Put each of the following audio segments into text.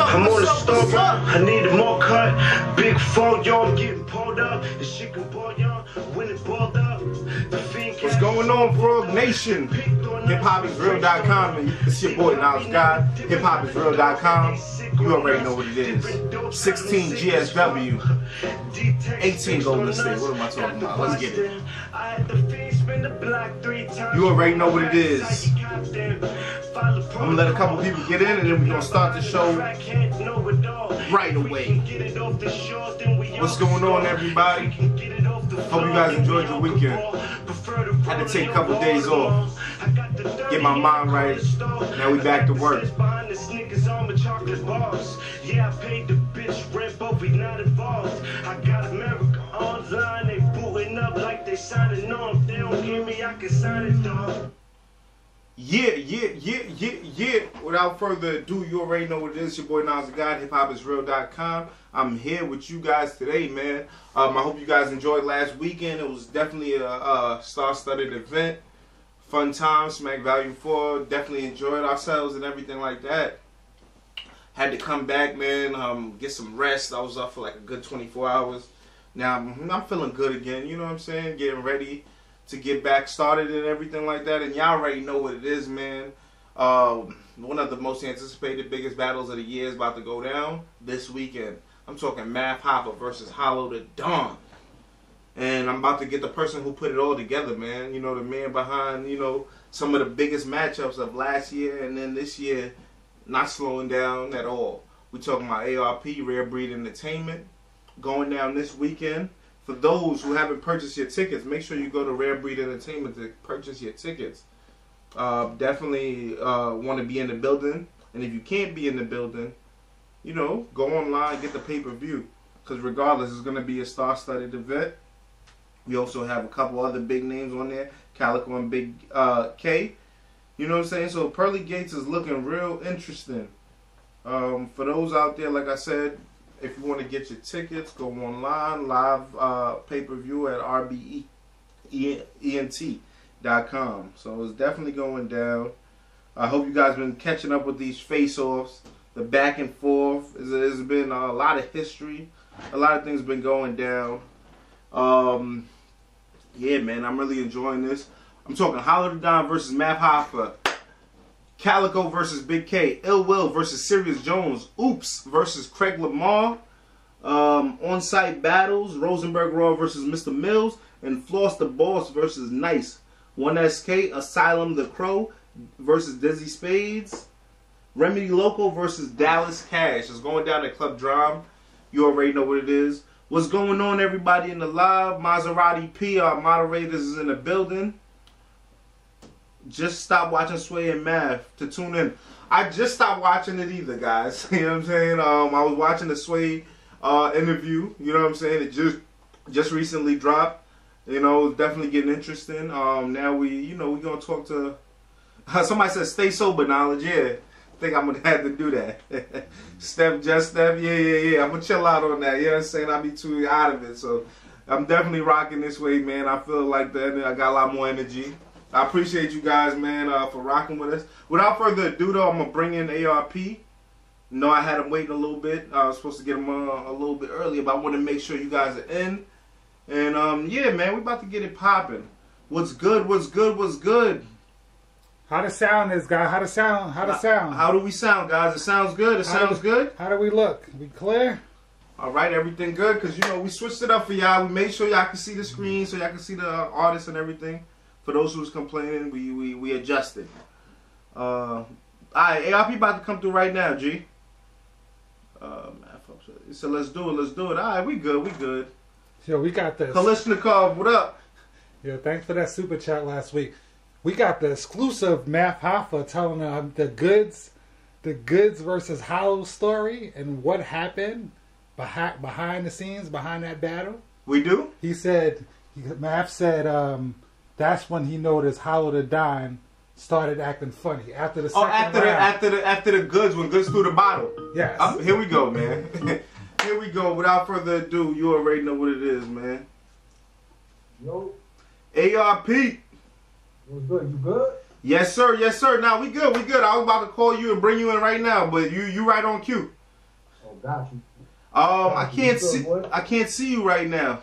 I'm on the store, I need a more cut. Big phone, y'all getting pulled up. The shit can ball, y'all when it balled up. What's going on, Frog Nation? Hiphopisreal.com. It's your boy Knowledge God. Hiphopisreal.com. You already know what it is. 16 GSW, 18 Golden State. What am I talking about? Let's get it. You already know what it is. I'm gonna let a couple people get in, and then we're gonna start the show right away. What's going on, everybody? Hope you guys enjoyed your weekend. Had to take a couple days off, get my mind right. Now we back to work. Yeah, I paid the bitch rent, but we not involved. I got America online, they booting up like they signing on. If they don't hear me, I can sign it, dog. Yeah. Without further ado, you already know what it is. Your boy Knowledge God, hiphopisreal.com. I'm here with you guys today, man. I hope you guys enjoyed last weekend. It was definitely a star-studded event. Fun time, Smack Value 4. Definitely enjoyed ourselves and everything like that. Had to come back, man, get some rest. I was up for like a good 24 hours. Now I'm feeling good again, you know what I'm saying? Getting ready to get back started and everything like that. And y'all already know what it is, man. One of the most anticipated biggest battles of the year is about to go down this weekend. I'm talking Math Hoffa versus Hollow the Don. And I'm about to get the person who put it all together, man. You know, the man behind, you know, some of the biggest matchups of last year and then this year. Not slowing down at all. We're talking about ARP, Rare Breed Entertainment, going down this weekend. For those who haven't purchased your tickets, make sure you go to Rare Breed Entertainment to purchase your tickets. Definitely want to be in the building. And if you can't be in the building, you know, go online, get the pay-per-view. Because regardless, it's going to be a star-studded event. We also have a couple other big names on there, Calico and Big K. You know what I'm saying? So Pearly Gates is looking real interesting. For those out there, like I said, if you want to get your tickets, go online, live pay-per-view at rbent.com. So it's definitely going down. I hope you guys been catching up with these face-offs, the back and forth. There's been a lot of history. A lot of things been going down. Yeah, man, I'm really enjoying this. I'm talking Hollow the Don versus Math Hoffa, Calico versus Big K, Ill Will versus Sirius Jones, Oops versus Craig Lamar, on-site battles, Rosenberg Roy versus Mr. Millz, and Floss the Boss versus Nice, 1SK, Asylum the Crow versus Dizzy Spades, Remedy Loco versus Dallas Cash. It's going down at Club Drum. You already know what it is. What's going on, everybody in the live? Maserati P, our moderators, is in the building. Just stop watching Sway and Math to tune in. I just stopped watching it either, guys. You know what I'm saying? I was watching the Sway interview. You know what I'm saying? It just recently dropped. You know, it's definitely getting interesting. Now we're gonna talk to. Somebody said stay sober, Knowledge. Yeah, I think I'm gonna have to do that. Steph. Yeah. I'm gonna chill out on that. You know what I'm saying? I'll be too out of it. So I'm definitely rocking this way, man. I feel like that. I got a lot more energy. I appreciate you guys, man, for rocking with us. Without further ado, though, I'm going to bring in ARP. No, I had him waiting a little bit. I was supposed to get him a little bit earlier, but I want to make sure you guys are in. And, yeah, man, we about to get it popping. What's good? How the sound is, guys? How the sound? How do we sound, guys? It sounds good? It sounds good? How do we look? We clear? All right, everything good? Because, you know, we switched it up for y'all. We made sure y'all can see the screen so y'all can see the artists and everything. For those who's complaining, we adjusted. Alright, ARP about to come through right now, G. So let's do it. Alright, we good. Yo, we got this. Kalishnikov, what up? Yo, thanks for that super chat last week. We got the exclusive Math Hoffa telling the goods versus Hollow story and what happened behind the scenes, behind that battle. We do? He said, Math said, that's when he noticed Hollow the Don started acting funny after the second round. After the goods, when goods threw the bottle. Yes. Here we go, man. Here we go. Without further ado, you already know what it is, man. Yo. ARP. What's good? You good? Yes, sir. Now we good. I was about to call you and bring you in right now, but you right on cue. got you. I can't see you right now.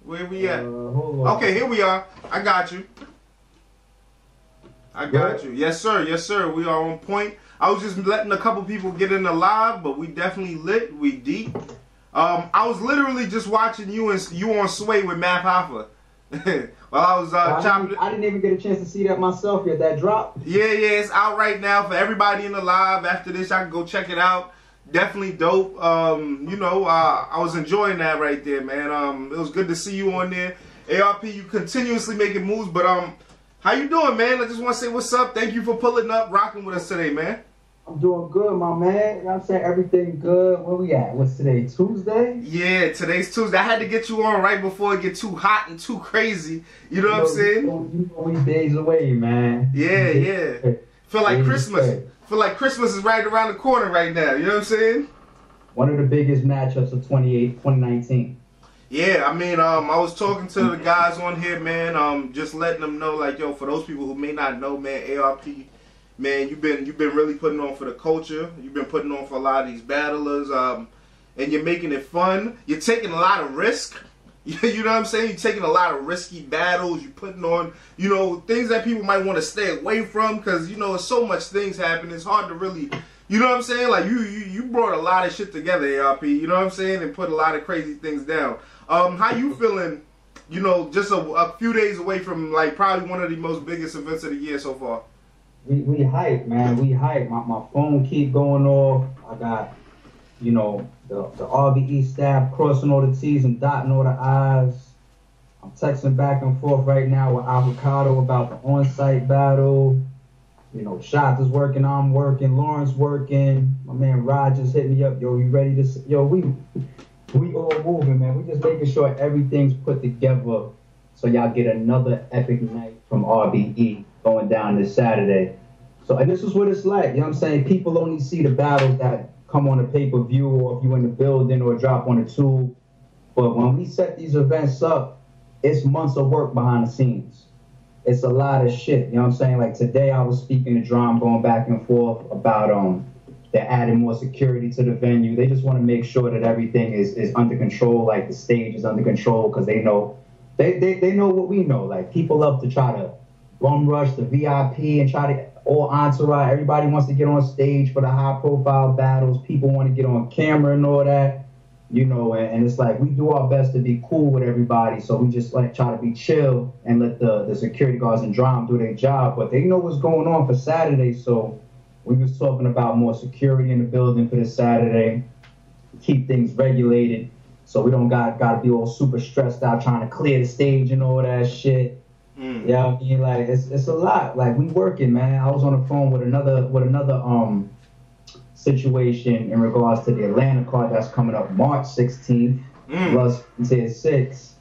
Where we at? Hold on. Okay, here we are. I got you. I got you. Yes, sir. Yes, sir. We are on point. I was just letting a couple people get in the live, but we definitely lit. We deep. I was literally just watching you on Sway with Math Hoffa. While I was chopping. I didn't even get a chance to see that myself yet. That drop. Yeah, it's out right now for everybody in the live. After this, I can go check it out. Definitely dope. I was enjoying that right there, man. It was good to see you on there. ARP, you continuously making moves, but how you doing, man? I just want to say what's up. Thank you for pulling up, rocking with us today, man. I'm doing good, my man. You know what I'm saying? Everything good. Where we at? What's today? Tuesday? Yeah, today's Tuesday. I had to get you on right before it get too hot and too crazy. You know what I'm saying? You know we days away, man. Yeah. Feel like Christmas. Feel like Christmas is right around the corner right now. You know what I'm saying? One of the biggest matchups of 2019. Yeah, I mean, I was talking to the guys on here, man. Just letting them know, like, yo, for those people who may not know, man, ARP, man, you've been really putting on for the culture. You've been putting on for a lot of these battlers, and you're making it fun. You're taking a lot of risk. You know what I'm saying? You're taking a lot of risky battles. You're putting on, things that people might want to stay away from because, there's so much things happening. It's hard to really, you know what I'm saying? Like, you brought a lot of shit together, ARP, you know what I'm saying? And put a lot of crazy things down. How you feeling, just a few days away from, like, probably one of the most biggest events of the year so far? We hype, man. We hype. My phone keep going off. I got, the RBE staff crossing all the T's and dotting all the I's. I'm texting back and forth right now with Avocado about the on-site battle. Shots is working, I'm working, Lawrence working. My man Rod just hit me up. Yo, you ready to? Yo, we all moving, man. We just making sure everything's put together so y'all get another epic night from RBE going down this Saturday. So, and this is what it's like. You know what I'm saying? People only see the battles that come on a pay-per-view or if you in the building or drop on the tube. But when we set these events up, it's months of work behind the scenes. It's a lot of shit. You know what I'm saying? Like today I was speaking to Drum, going back and forth about they're adding more security to the venue. They just want to make sure that everything is under control, like the stage is under control, because they know what we know. Like people love to try to bum rush the VIP and try to all entourage. Everybody wants to get on stage for the high profile battles. People want to get on camera and all that. And it's like we do our best to be cool with everybody, so we just like try to be chill and let the security guards and Drum do their job. But they know what's going on for Saturday, so we was talking about more security in the building for this Saturday, keep things regulated, so we don't gotta be all super stressed out trying to clear the stage and all that shit. Yeah, I mean, like it's a lot. Like we working, man. I was on the phone with another situation in regards to the Atlanta card that's coming up March 16th, plus Tier 6.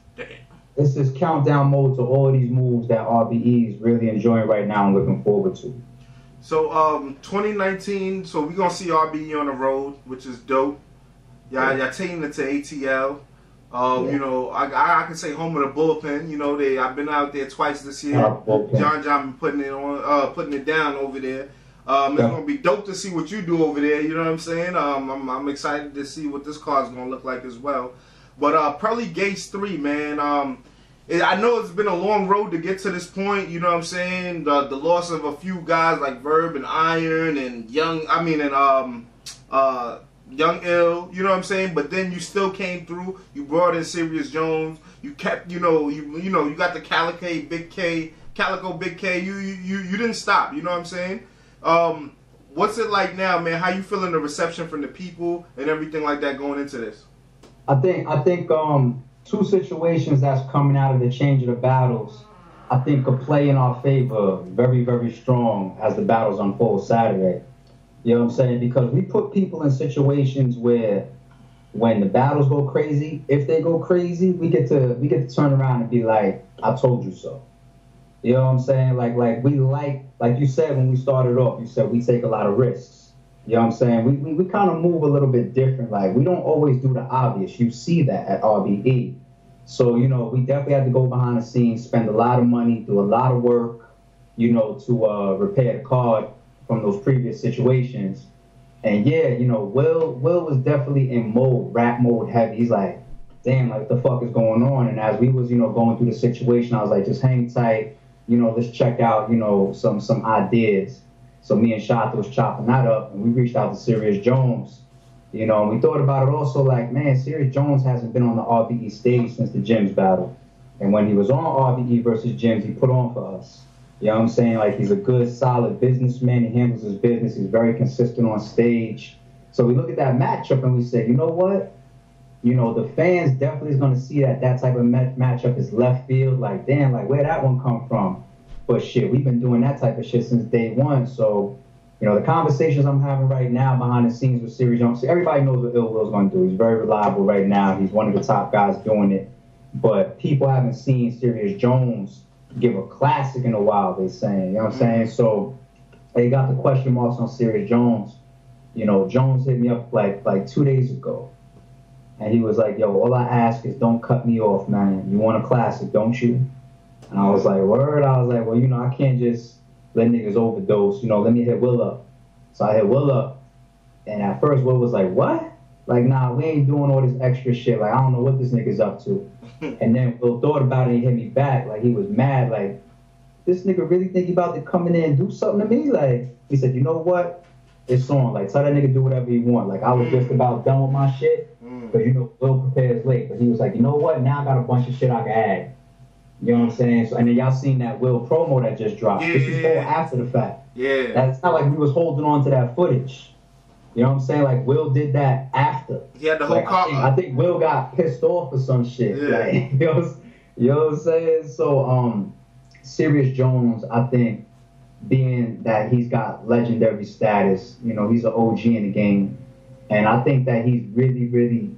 This is countdown mode to all these moves that RBE is really enjoying right now and looking forward to. So 2019, so we're gonna see RBE on the road, which is dope. Y'all taking it to ATL. I can say home of the bullpen. I've been out there twice this year. John been putting it down over there. It's gonna be dope to see what you do over there. You know what I'm saying? I'm excited to see what this card's gonna look like as well. But Pearly Gates 3, man. I know it's been a long road to get to this point. You know what I'm saying? The loss of a few guys like Verb and Iron and Young Ill. You know what I'm saying? But then you still came through. You brought in Serious Jones. You kept, you got the Calico Big K. You didn't stop. You know what I'm saying? What's it like now, man? How you feeling the reception from the people and everything like that going into this? I think two situations that's coming out of the change of the battles, I think could play in our favor very, very strong as the battles unfold Saturday. You know what I'm saying? Because we put people in situations where when the battles go crazy, if they go crazy, we get to turn around and be like, I told you so. You know what I'm saying? Like you said when we started off, you said we take a lot of risks. You know what I'm saying? We kind of move a little bit different. Like, we don't always do the obvious. You see that at RBE. So, we definitely had to go behind the scenes, spend a lot of money, do a lot of work, to repair the card from those previous situations. And yeah, you know, Will was definitely in rap mode heavy. He's like, damn, like, what the fuck is going on? And as we was, you know, going through the situation, I was like, just hang tight, you know, let's check out, you know, some ideas. So me and Shata was chopping that up, and we reached out to Serious Jones, you know, and we thought about it also like, man, Serious Jones hasn't been on the RBE stage since the Gyms battle. And when he was on RBE versus Gyms, he put on for us. You know what I'm saying? Like, he's a good, solid businessman. He handles his business. He's very consistent on stage. So we look at that matchup and we say, you know what? You know, the fans definitely is going to see that type of matchup is left field. Like, damn, like, where'd that one come from? But shit, we've been doing that type of shit since day one. So, you know, the conversations I'm having right now behind the scenes with Serious Jones, everybody knows what Ill Will's going to do. He's very reliable right now. He's one of the top guys doing it. But people haven't seen Serious Jones give a classic in a while, they saying. You know what I'm saying? So they got the question marks on Serious Jones. You know, Jones hit me up like 2 days ago. And he was like, yo, all I ask is don't cut me off, man. You want a classic, don't you? And I was like, word? I was like, well, you know, I can't just let niggas overdose. You know, let me hit Will up. So I hit Will up. And at first, Will was like, what? Like, nah, we ain't doing all this extra shit. Like, I don't know what this nigga's up to. And then Will thought about it and he hit me back. Like, he was mad. Like, this nigga really think he about to come in there and do something to me? Like, he said, you know what? It's on. Like, tell that nigga do whatever he want. Like, I was just about done with my shit. Because, you know, Will prepares late. But he was like, you know what? Now I got a bunch of shit I can add. You know what I'm saying? So, and then y'all seen that Will promo that just dropped. Yeah, this is all after the fact. Yeah. That's not like we was holding on to that footage. You know what I'm saying? Like, Will did that after. He had the whole like, car. I think Will got pissed off for some shit. Yeah. Like, you know what I'm saying? So, Serious Jones, I think, being that he's got legendary status, you know, he's an OG in the game. And I think that he's really, really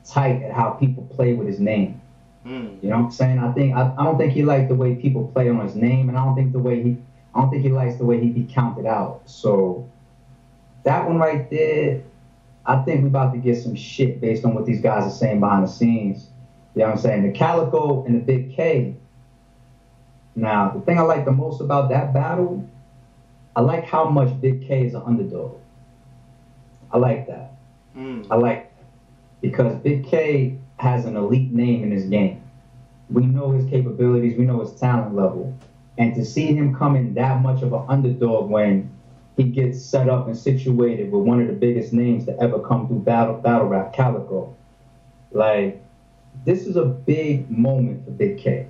tight at how people play with his name. You know what I'm saying? I don't think he liked the way people play on his name, and I don't think he likes the way he be counted out. So that one right there, I think we about to get some shit based on what these guys are saying behind the scenes. You know what I'm saying? The Calico and the Big K. Now, the thing I like the most about that battle, I like how much Big K is an underdog. I like that. I like that. Because Big K has an elite name in his game. We know his capabilities, we know his talent level. And to see him come in that much of an underdog when he gets set up and situated with one of the biggest names to ever come through battle rap, Calico. Like, this is a big moment for Big K.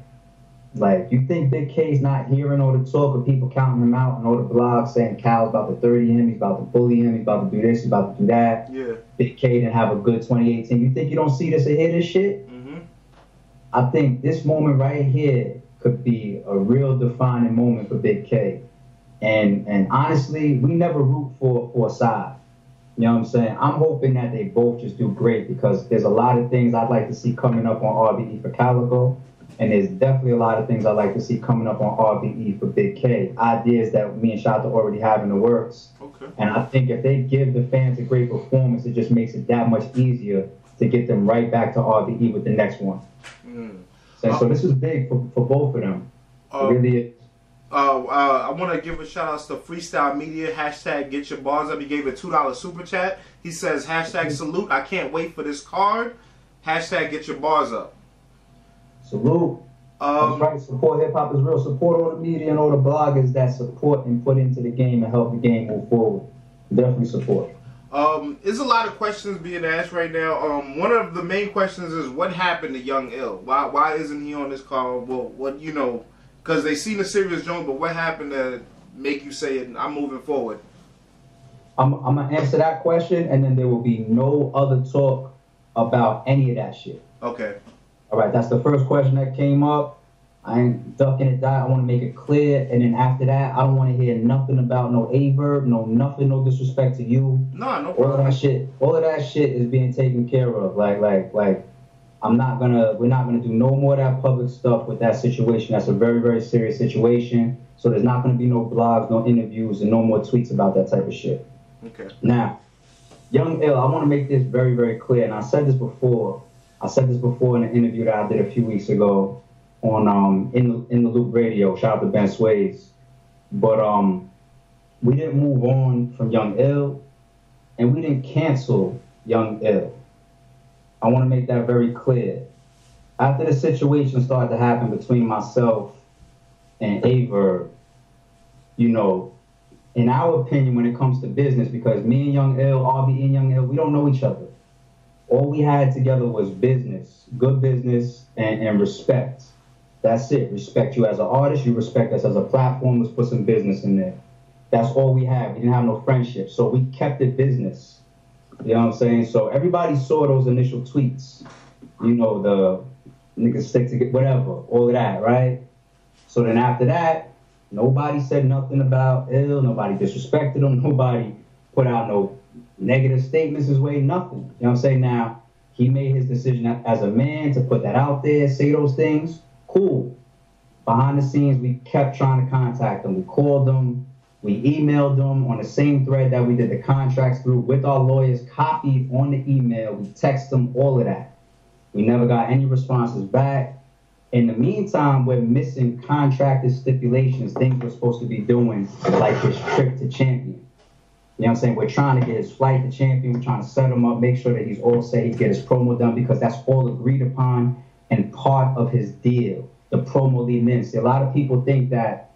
Like, you think Big K's not hearing all the talk of people counting him out and all the blogs saying Cal's about to 30 him, he's about to bully him, he's about to do this, he's about to do that. Yeah. Big K didn't have a good 2018. You think you don't see this or hear this shit? I think this moment right here could be a real defining moment for Big K. And honestly, we never root for a side. You know what I'm saying? I'm hoping that they both just do great because there's a lot of things I'd like to see coming up on RBE for Calico. And there's definitely a lot of things I'd like to see coming up on RBE for Big K. Ideas that me and Shata already have in the works. Okay. And I think if they give the fans a great performance, it just makes it that much easier to get them right back to RBE with the next one. So this is big for both of them. It really is. I want to give a shout out to Freestyle Media, hashtag get your bars up. He gave a $2 super chat. He says, hashtag salute, I can't wait for this card. Hashtag get your bars up. Salute. That's right. Support Hip Hop is Real. Support all the media and all the bloggers that support and put into the game and help the game move forward. Definitely support. There's a lot of questions being asked right now. One of the main questions is what happened to Young Ill? Why isn't he on this card? Well, what you know, because they seen the Serious Jones, but what happened to make you say it? I'm moving forward. I'm gonna answer that question, and then there will be no other talk about any of that shit. Okay. All right, that's the first question that came up. I ain't ducking it down. I want to make it clear. And then after that, I don't want to hear nothing about no A-verb, no nothing, no disrespect to you. No problem. All of that shit is being taken care of. Like, we're not gonna do no more of that public stuff with that situation. That's a very, very serious situation. So there's not gonna be no blogs, no interviews, and no more tweets about that type of shit. Okay. Now, Young Ill, I want to make this very, very clear. And I said this before. In an interview that I did a few weeks ago on in the Loop Radio. Shout out to Ben Sways. But we didn't move on from Young Ill. and we didn't cancel Young Ill. I want to make that very clear. After the situation started to happen between myself and Aver, you know, in our opinion, when it comes to business, because me and Young Ill, RBE and Young Ill, we don't know each other. All we had together was business, good business, and respect. That's it. Respect you as an artist. You respect us as a platform. Let's put some business in there. That's all we had. We didn't have no friendship. So we kept it business. You know what I'm saying? So everybody saw those initial tweets. You know, the niggas stick together, whatever, all of that, right? So then after that, nobody said nothing about Ill. Nobody disrespected him. Nobody put out no negative statements his way, nothing. You know what I'm saying? Now, he made his decision as a man to put that out there, say those things. Cool. Behind the scenes, we kept trying to contact him. We called him. We emailed them on the same thread that we did the contracts through with our lawyers, copied on the email. We texted them, all of that. We never got any responses back. In the meantime, we're missing contracted stipulations, things we're supposed to be doing, like his trip to Champion. You know what I'm saying? We're trying to get his flight to Champion. We're trying to set him up, make sure that he's all set, he get his promo done, because that's all agreed upon and part of his deal. The promo leading in. See, a lot of people think that,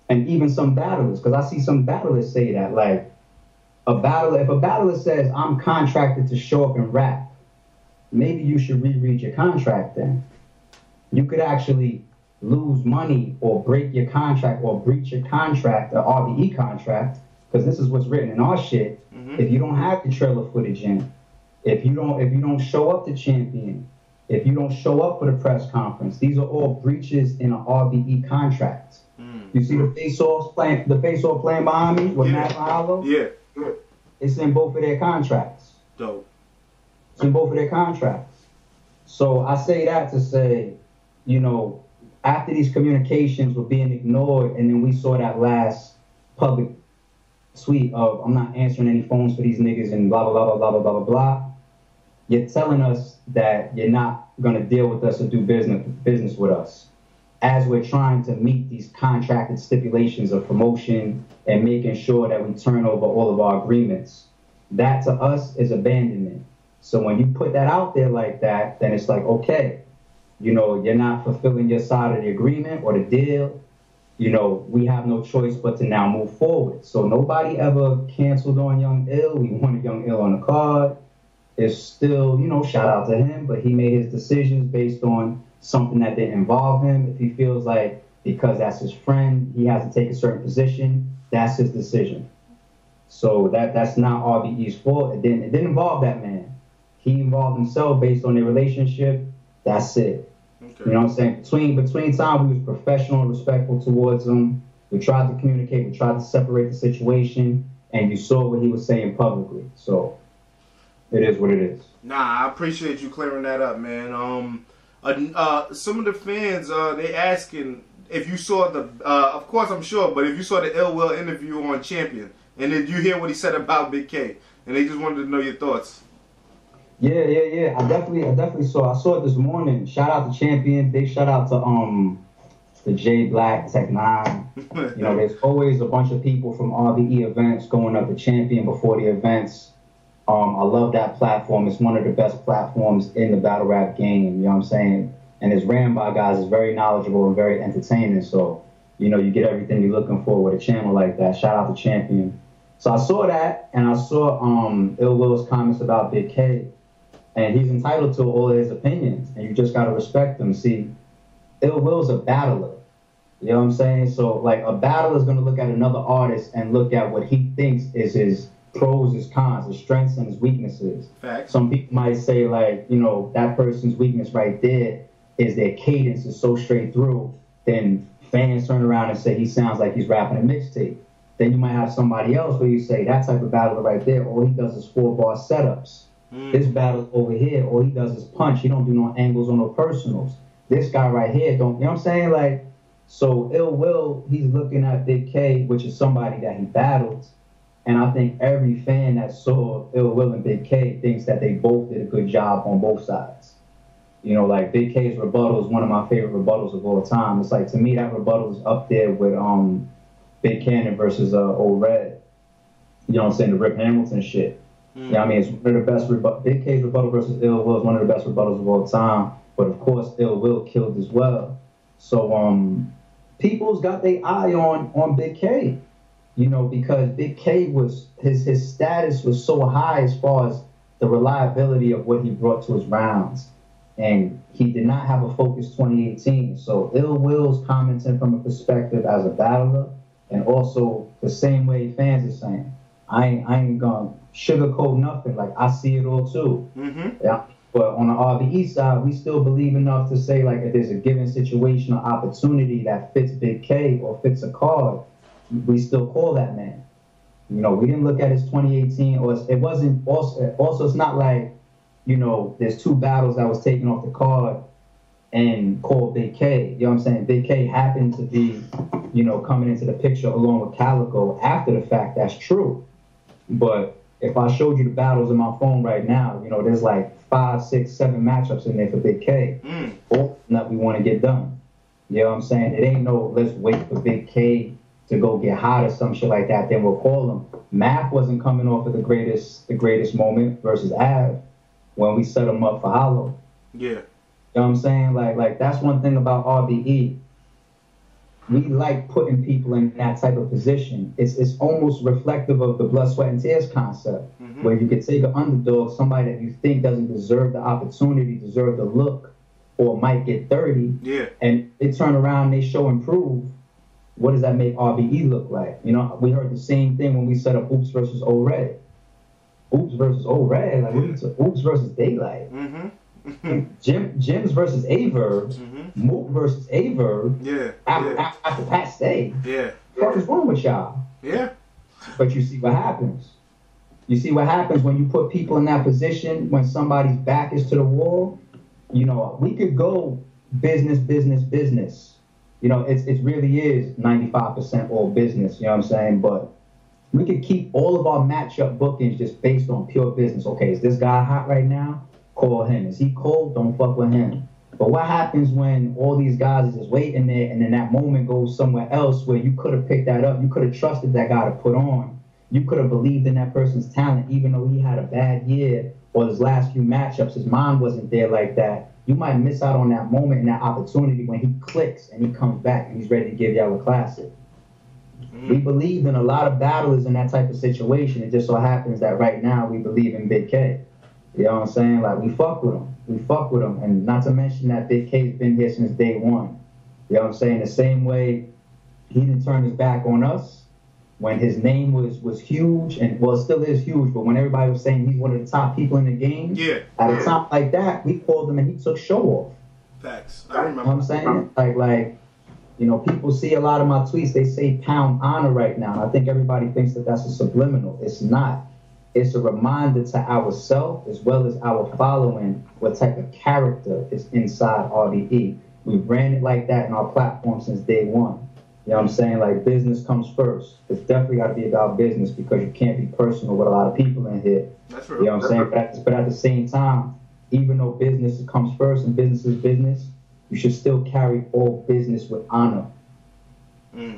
and even some battlers, because I see some battlers say that, like, if a battler says, I'm contracted to show up and rap, maybe you should reread your contract then. You could actually lose money or break your contract or breach your contract, the RBE contract, because this is what's written in our shit. If you don't have the trailer footage in, if you don't show up to Champion, if you don't show up for the press conference, these are all breaches in an RBE contract. You see the face-off playing behind me with Matt Mahalo? Yeah. It's in both of their contracts. Dope. It's in both of their contracts. So I say that to say, you know, after these communications were being ignored, and then we saw that last public tweet of, I'm not answering any phones for these niggas and blah, blah, blah, blah, blah, blah, blah, blah. You're telling us that you're not going to deal with us or do business with us as we're trying to meet these contracted stipulations of promotion and making sure that we turn over all of our agreements. That to us is abandonment. So when you put that out there like that, then it's like, okay, you know, you're not fulfilling your side of the agreement or the deal. You know, we have no choice but to now move forward. So nobody ever canceled on Young Ill. We wanted Young Ill on the card. It's still, you know, shout out to him, but he made his decisions based on something that didn't involve him. If he feels like because that's his friend, he has to take a certain position, that's his decision. So that's not RBE's fault. It didn't involve that man. He involved himself based on their relationship. That's it. Okay. You know what I'm saying? Between time, we was professional and respectful towards him. We tried to communicate. We tried to separate the situation. And you saw what he was saying publicly. So it is what it is. Nah, I appreciate you clearing that up, man. Some of the fans, they asking if you saw the, of course I'm sure, but if you saw the Ill Will interview on Champion, and did you hear what he said about Big K? And they just wanted to know your thoughts. Yeah. I definitely saw. I saw it this morning. Shout out to Champion. Big shout out to J Black, Tech 9. You know, there's always a bunch of people from RBE events going up to Champion before the events. I love that platform. It's one of the best platforms in the battle rap game. You know what I'm saying? And it's ran by guys. It's very knowledgeable and very entertaining. So, you know, you get everything you're looking for with a channel like that. Shout out to Champion. So I saw that, and I saw Ill Will's comments about Big K. And he's entitled to all of his opinions, and you just got to respect them. See, Ill Will's a battler. You know what I'm saying? So, like, a battler is going to look at another artist and look at what he thinks is his pros, his cons, his strengths, and his weaknesses. Facts. Some people might say, like, you know, that person's weakness right there is their cadence is so straight through. Then fans turn around and say he sounds like he's rapping a mixtape. Then you might have somebody else where you say that type of battler right there, all he does is 4-bar setups. This battle over here, all he does is punch. He don't do no angles or no personals. This guy right here don't, you know what I'm saying? Like, so Ill Will, he's looking at Big K, which is somebody that he battled. And I think every fan that saw Ill Will and Big K thinks that they both did a good job on both sides. You know, like Big K's rebuttal is one of my favorite rebuttals of all time. It's like, to me, that rebuttal is up there with Big Cannon versus Old Red. You know what I'm saying? The Rip Hamilton shit. Yeah, I mean, it's one of the best Big K's rebuttal versus Ill Will is one of the best rebuttals of all time. But of course, Ill Will killed as well. So people's got their eye on Big K, you know, because Big K was his status was so high as far as the reliability of what he brought to his rounds, and he did not have a focused 2018. So Ill Will's commenting from a perspective as a battler, and also the same way fans are saying, I ain't gonna sugarcoat nothing. Like, I see it all too. Yeah. But on the RBE side, we still believe enough to say, like, if there's a given situation or opportunity that fits Big K or fits a card, we still call that man. You know, we didn't look at his 2018, or it wasn't also it's not like, you know, there's two battles that was taken off the card and called Big K. You know what I'm saying? Big K happened to be, you know, coming into the picture along with Calico after the fact. That's true. But if I showed you the battles in my phone right now, you know, there's like 5, 6, 7 matchups in there for Big K. All that we want to get done. You know what I'm saying? It ain't no let's wait for Big K to go get hot or some shit like that, then we'll call him. Math wasn't coming off of the greatest moment versus Av when we set him up for Hollow. Yeah. You know what I'm saying? Like that's one thing about RBE. We like putting people in that type of position. It's almost reflective of the blood, sweat, and tears concept, where you could take an underdog, somebody that you think doesn't deserve the opportunity, deserve the look, or might get 30, and they turn around and they show and prove. What does that make RBE look like? You know, we heard the same thing when we set up Oops versus Old Red. Oops versus Old Red, like Oops versus Daylight. Jims versus Averb, Mook versus Averb. After Pat Stay. What is wrong with y'all? But you see what happens. You see what happens when you put people in that position when somebody's back is to the wall. You know, we could go business. You know, it really is 95% all business, you know what I'm saying? But we could keep all of our matchup bookings just based on pure business. Okay, is this guy hot right now? Call him. Is he cold? Don't fuck with him. But what happens when all these guys are just waiting there and then that moment goes somewhere else where you could have picked that up, you could have trusted that guy to put on, you could have believed in that person's talent even though he had a bad year or his last few matchups, his mind wasn't there like that. You might miss out on that moment and that opportunity when he clicks and he comes back and he's ready to give y'all a classic. We believed in a lot of battlers in that type of situation. It just so happens that right now we believe in Big K. You know what I'm saying? Like, we fuck with him. We fuck with him. And not to mention that Big K's been here since day one. You know what I'm saying? The same way he didn't turn his back on us when his name was huge, and well, it still is huge, but when everybody was saying he's one of the top people in the game, at a time like that, we called him and he took show off. Facts. I remember. You know what I'm saying? Like, you know, people see a lot of my tweets, they say pound honor right now. And I think everybody thinks that that's a subliminal. It's not. It's a reminder to ourselves as well as our following what type of character is inside RDE. We ran it like that in our platform since day one. You know what I'm saying? Like, business comes first. It's definitely got to be about business because you can't be personal with a lot of people in here. That's true. You know what I'm saying? But at the same time, even though business comes first and business is business, you should still carry all business with honor.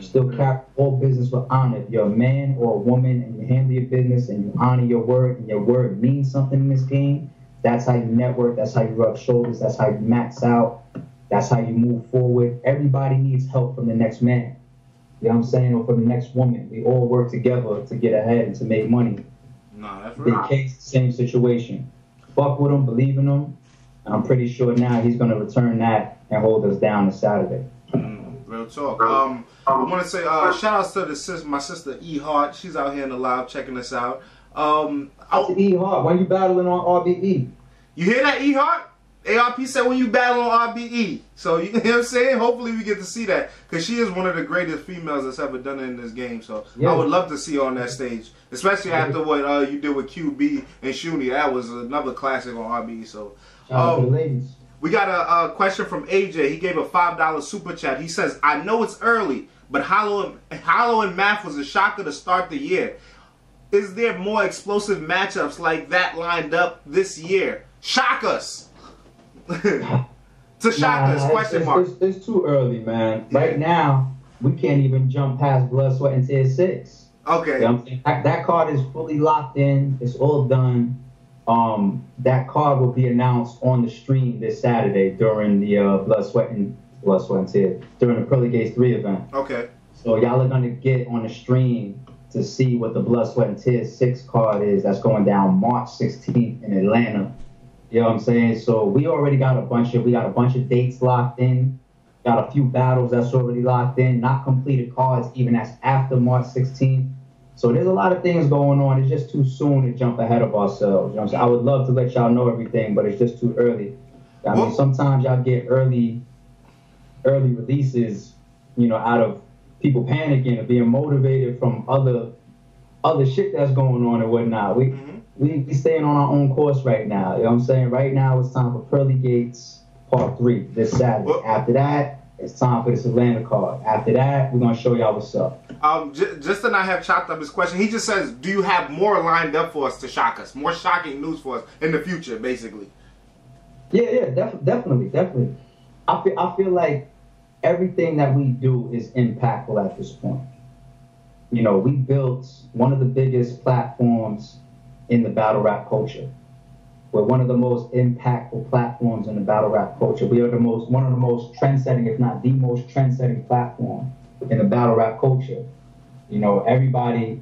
Still carry all business with honor. If you're a man or a woman and you handle your business and you honor your word and your word means something in this game, that's how you network, that's how you rub shoulders, that's how you max out, that's how you move forward. Everybody needs help from the next man. You know what I'm saying? Or from the next woman. We all work together to get ahead and to make money. No, that's right. Big K's the same situation. Fuck with him, believe in him. And I'm pretty sure now he's going to return that and hold us down this Saturday. Real talk. I want to say shout outs to my sister E Hart. She's out here in the live checking us out. E Hart, when you battling on RBE? You hear that, E Hart? ARP said when you battle on RBE. So, you know what I'm saying? Hopefully we get to see that. Because she is one of the greatest females that's ever done it in this game. So, I would love to see her on that stage. Especially after what you did with QB and Shuni. That was another classic on RBE. So, we got a question from AJ. He gave a $5 super chat. He says, I know it's early, but Hollow and Math was a shocker to start the year. Is there more explosive matchups like that lined up this year? Shock us! To shock us, question mark. It's too early, man. Right now, we can't even jump past Blood, Sweat, and Tears 6. Okay. You know what I'm saying? That card is fully locked in. It's all done. That card will be announced on the stream this Saturday during the Blood, Sweat, and Tears, during the Pearly Gates 3 event. Okay. So y'all are going to get on the stream to see what the Blood, Sweat, and Tears 6 card is. That's going down March 16th in Atlanta. You know what I'm saying? So we already got a bunch of dates locked in. Got a few battles that's already locked in. Not completed cards, even that's after March 16th. So there's a lot of things going on. It's just too soon to jump ahead of ourselves. You know what I'm saying? I would love to let y'all know everything, but it's just too early. I mean, sometimes y'all get early releases, you know, out of people panicking or being motivated from other shit that's going on and whatnot. We staying on our own course right now. You know what I'm saying? Right now it's time for Pearly Gates Part 3 this Saturday. After that, it's time for this Atlanta card. After that, we're going to show y'all what's up. Just to not have chopped up his question, he just says, do you have more lined up for us to shock us? More shocking news for us in the future, basically. Yeah, definitely. I feel like everything that we do is impactful at this point. You know, we built one of the biggest platforms in the battle rap culture. We're one of the most impactful platforms in the battle rap culture. We are one of the most trend-setting, if not the most trend-setting platform in the battle rap culture. You know, everybody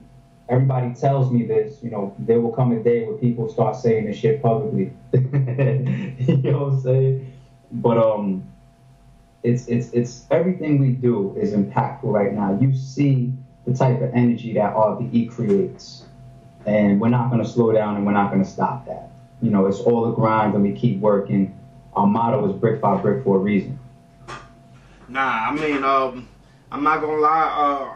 tells me this. You know, there will come a day where people start saying this shit publicly. You know what I'm saying? But it's everything we do is impactful right now. You see the type of energy that RBE creates, and we're not going to slow down and we're not going to stop that. You know, it's all the grind and we keep working. Our motto is brick by brick for a reason. Nah, I mean, I'm not gonna lie.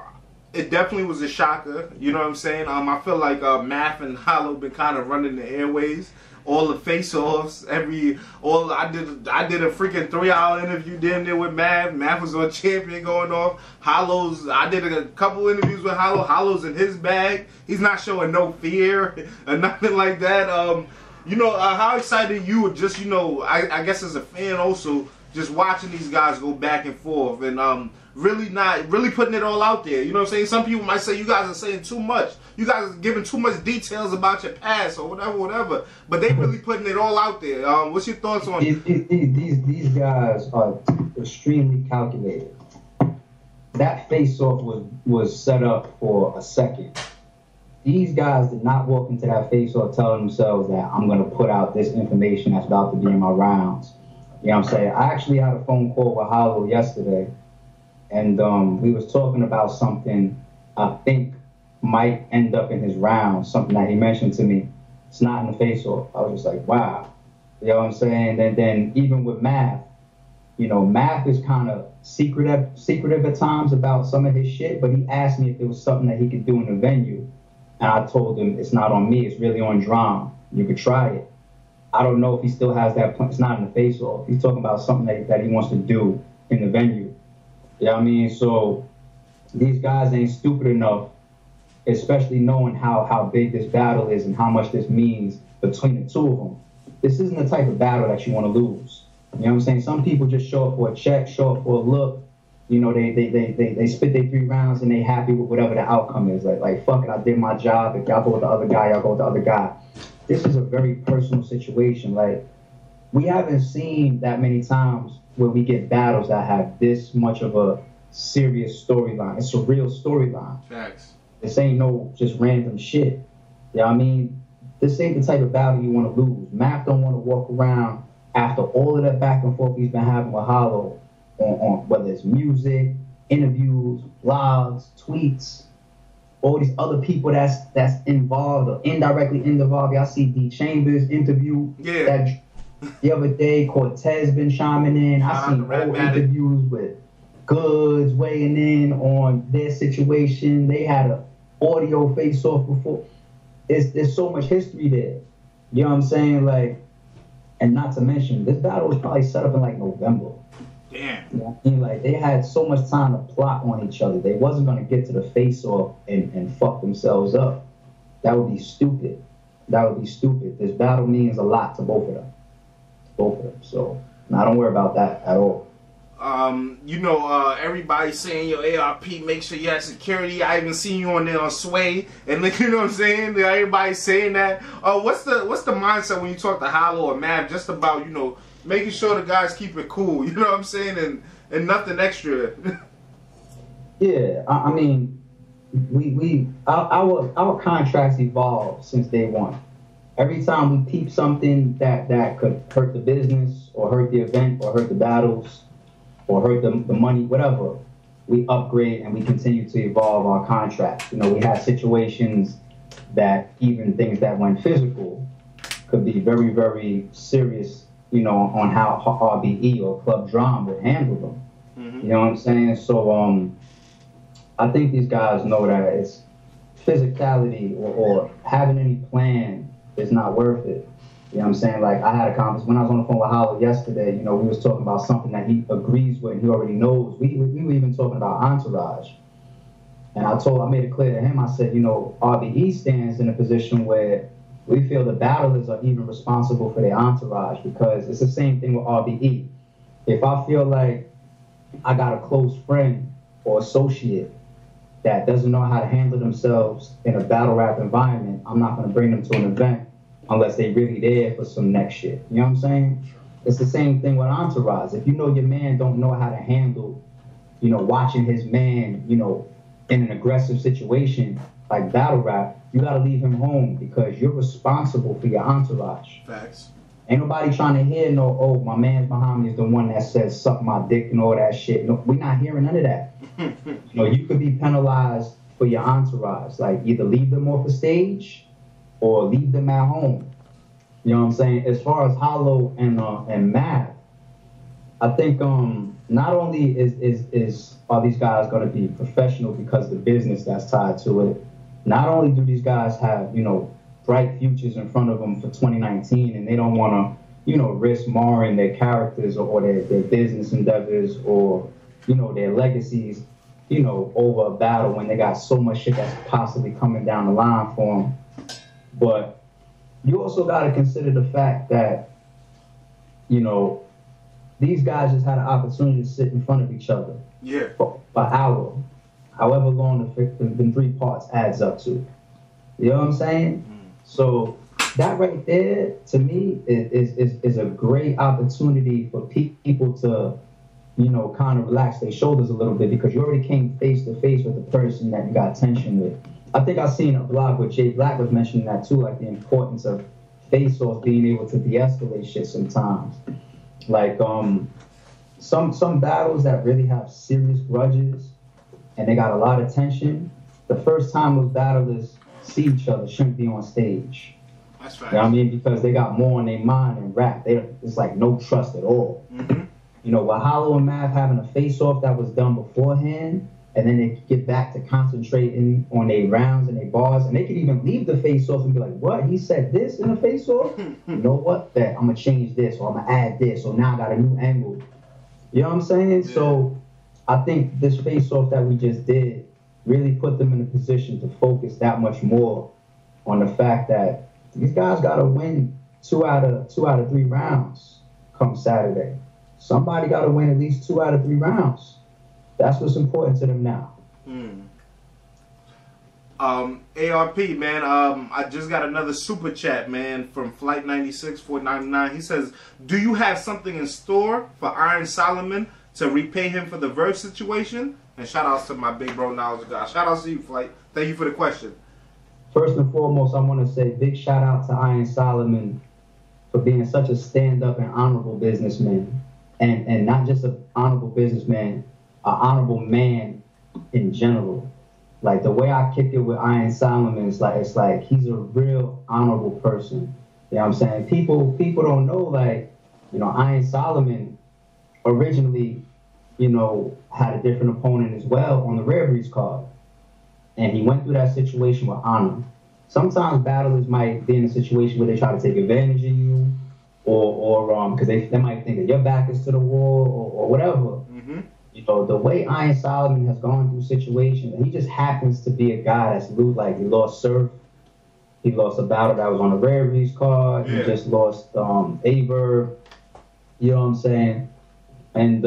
It definitely was a shocker. You know what I'm saying? I feel like Math and Hollow been kind of running the airways. All the face-offs, I did a freaking 3-hour interview damn near with Math. Math was on Champion going off. I did a couple interviews with Hollow. Hollow's in his bag. He's not showing no fear or nothing like that. You know, how excited you were just, you know, I guess as a fan also, just watching these guys go back and forth and really putting it all out there. You know what I'm saying? Some people might say you guys are saying too much. You guys are giving too much details about your past or whatever. But they really putting it all out there. What's your thoughts on these guys are extremely calculated. That face-off was set up for a second. These guys did not walk into that face-off telling themselves that I'm going to put out this information that's about to be in my rounds. You know what I'm saying? I actually had a phone call with Hollow yesterday, and we was talking about something I think might end up in his rounds, something that he mentioned to me. It's not in the face-off. I was just like, wow. You know what I'm saying? And then even with Math, you know, Math is kind of secretive at times about some of his shit, but he asked me if there was something that he could do in the venue. And I told him, it's not on me, it's really on Drum. You could try it. I don't know if he still has that plan. It's not in the face-off. He's talking about something that he wants to do in the venue. You know what I mean? So these guys ain't stupid enough, especially knowing how big this battle is and how much this means between the two of them. This isn't the type of battle that you want to lose. You know what I'm saying? Some people just show up for a check, show up for a look. You know, they spit their 3 rounds and they happy with whatever the outcome is. Like fuck it, I did my job. If y'all go with the other guy, y'all go with the other guy. This is a very personal situation. Like, we haven't seen that many times where we get battles that have this much of a serious storyline. It's a real storyline. Facts. This ain't no just random shit. You know what I mean? This ain't the type of battle you want to lose. Mac don't want to walk around after all of that back and forth he's been having with Hollow on whether it's music, interviews, blogs, tweets, all these other people that's involved or indirectly involved. Y'all see D Chambers interview that the other day. Cortez been chiming in. I seen whole interviews with Goods weighing in on their situation. They had a audio face-off before. There's so much history there. You know what I'm saying? Like, and not to mention, this battle was probably set up in like November. Damn. You know what I mean? Like, they had so much time to plot on each other. They wasn't going to get to the face-off and fuck themselves up. That would be stupid. This battle means a lot to both of them. So, now don't worry about that at all. Everybody saying, yo, ARP, make sure you have security. I even seen you on there on Sway, and you know what I'm saying? Everybody's saying that. What's the mindset when you talk to Hollow or Mav, just about, making sure the guys keep it cool, you know what I'm saying, and nothing extra. Yeah, I mean, our contracts evolved since day one. Every time we peep something that could hurt the business or hurt the event or hurt the battles or hurt the money, whatever, we upgrade and we continue to evolve our contracts. We had situations that even things that went physical could be very, very serious, on how RBE or Club Drum would handle them. Mm-hmm. You know what I'm saying? So I think these guys know that it's physicality or having any plan is not worth it. You know what I'm saying? Like, I had a conversation when I was on the phone with Hollow yesterday. We was talking about something that he agrees with and he already knows. We were even talking about entourage. And I made it clear to him, I said, RBE stands in a position where we feel the battlers are even responsible for their entourage, because it's the same thing with RBE. If I feel like I got a close friend or associate that doesn't know how to handle themselves in a battle rap environment, I'm not going to bring them to an event unless they really there for some next shit. You know what I'm saying? It's the same thing with entourage. If your man don't know how to handle, watching his man, in an aggressive situation like battle rap, you got to leave him home, because you're responsible for your entourage. Facts. Ain't nobody trying to hear my man's behind me is the one that says suck my dick and all that shit. No, we're not hearing none of that. You could be penalized for your entourage. Like, either leave them off the stage or leave them at home. You know what I'm saying? As far as Hollow and Mav, I think not only are these guys going to be professional because of the business that's tied to it, not only do these guys have, bright futures in front of them for 2019, and they don't want to, risk marring their characters or their business endeavors or, their legacies, over a battle when they got so much shit that's possibly coming down the line for them. But you also got to consider the fact that, these guys just had an opportunity to sit in front of each other for an hour, however long the 3 parts adds up to. You know what I'm saying? So that right there, to me, is a great opportunity for people to, kind of relax their shoulders a little bit, because you already came face to face with the person that you got tension with. I think I seen a blog where Jay Black was mentioning that too, like the importance of face-off being able to de-escalate shit sometimes. Like some battles that really have serious grudges and they got a lot of tension, the first time those battlers see each other shouldn't be on stage. That's right. You know what I mean? Because they got more on their mind than rap. It's like no trust at all. Mm-hmm. While Hollow and Mav having a face-off that was done beforehand, and then they get back to concentrating on their rounds and their bars, and they could even leave the face-off and be like, what? He said this in the face-off? You know what? That I'm going to change this, or I'm going to add this, or now I got a new angle. You know what I'm saying? Yeah. So I think this face-off that we just did really put them in a position to focus that much more on the fact that these guys got to win 2 out of 3 rounds come Saturday. Somebody got to win at least 2 out of 3 rounds. That's what's important to them now. ARP, man, I just got another super chat, man, from Flight 96 499. He says, do you have something in store for Iron Solomon to repay him for the verse situation? And shout outs to my big bro Knowledge God. Shout outs to you, Flight. Thank you for the question. First and foremost, I want to say big shout out to Iron Solomon for being such a stand-up and honorable businessman. And not just an honorable businessman, an honorable man in general. Like, the way I kick it with Iron Solomon is it's like he's a real honorable person. You know what I'm saying? People don't know, like, Iron Solomon originally, had a different opponent as well on the Rare Breeds card. And he went through that situation with honor. Sometimes battlers might be in a situation where they try to take advantage of you, or because they might think that your back is to the wall or whatever. Mm-hmm. The way Iron Solomon has gone through situations, and he just happens to be a guy that's like, he lost Surf, he lost a battle that was on the Rare Breeds card, he just lost Averb, you know what I'm saying? And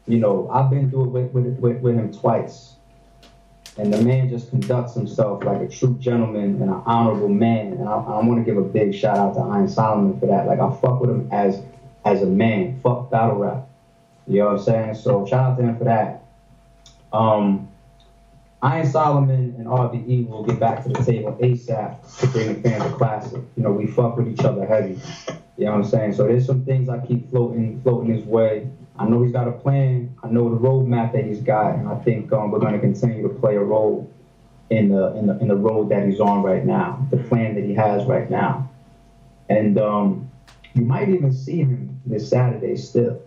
you know, I've been through it with him twice. And the man just conducts himself like a true gentleman and an honorable man. And I want to give a big shout out to Iron Solomon for that. Like, I fuck with him as a man. Fuck battle rap. You know what I'm saying? So shout out to him for that. Iron Solomon and RBE will get back to the table ASAP to bring the fans a classic. You know, we fuck with each other heavy. You know what I'm saying? So there's some things I keep floating his way. I know he's got a plan. I know the roadmap that he's got, and I think we're going to continue to play a role in the road that he's on right now, the plan that he has right now. And you might even see him this Saturday still.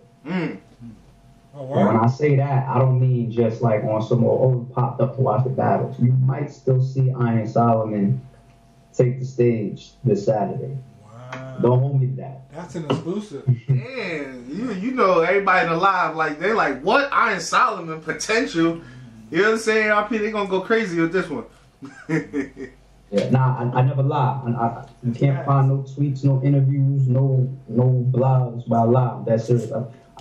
Oh, and when I say that, I don't mean just like on some more, popped up to watch the battles. You might still see Iron Solomon take the stage this Saturday. Wow. Don't hold me to that. That's an exclusive. Man, you know everybody in the live, like, they're like, what? Iron Solomon potential? You know what I'm saying? RP, they gonna go crazy with this one. Yeah, nah, I never lie. You can't find no tweets, no interviews, no blogs by lie. That's serious.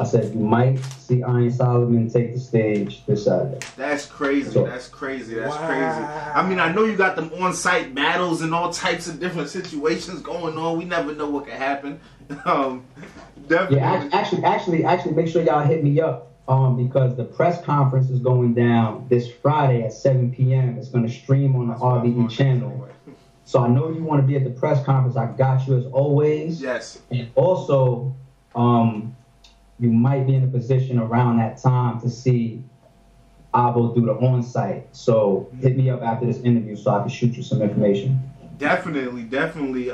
I said you might see Iron Solomon take the stage this Saturday. That's crazy. So, That's crazy. That's wow. crazy. I mean, I know you got them on-site battles and all types of different situations going on. We never know what can happen. Definitely. Yeah, actually, make sure y'all hit me up because the press conference is going down this Friday at 7 p.m. It's going to stream on the RBE channel. So I know you want to be at the press conference. I got you as always. Yes. And also, you might be in a position around that time to see Avo do the on-site. So hit me up after this interview so I can shoot you some information. Definitely.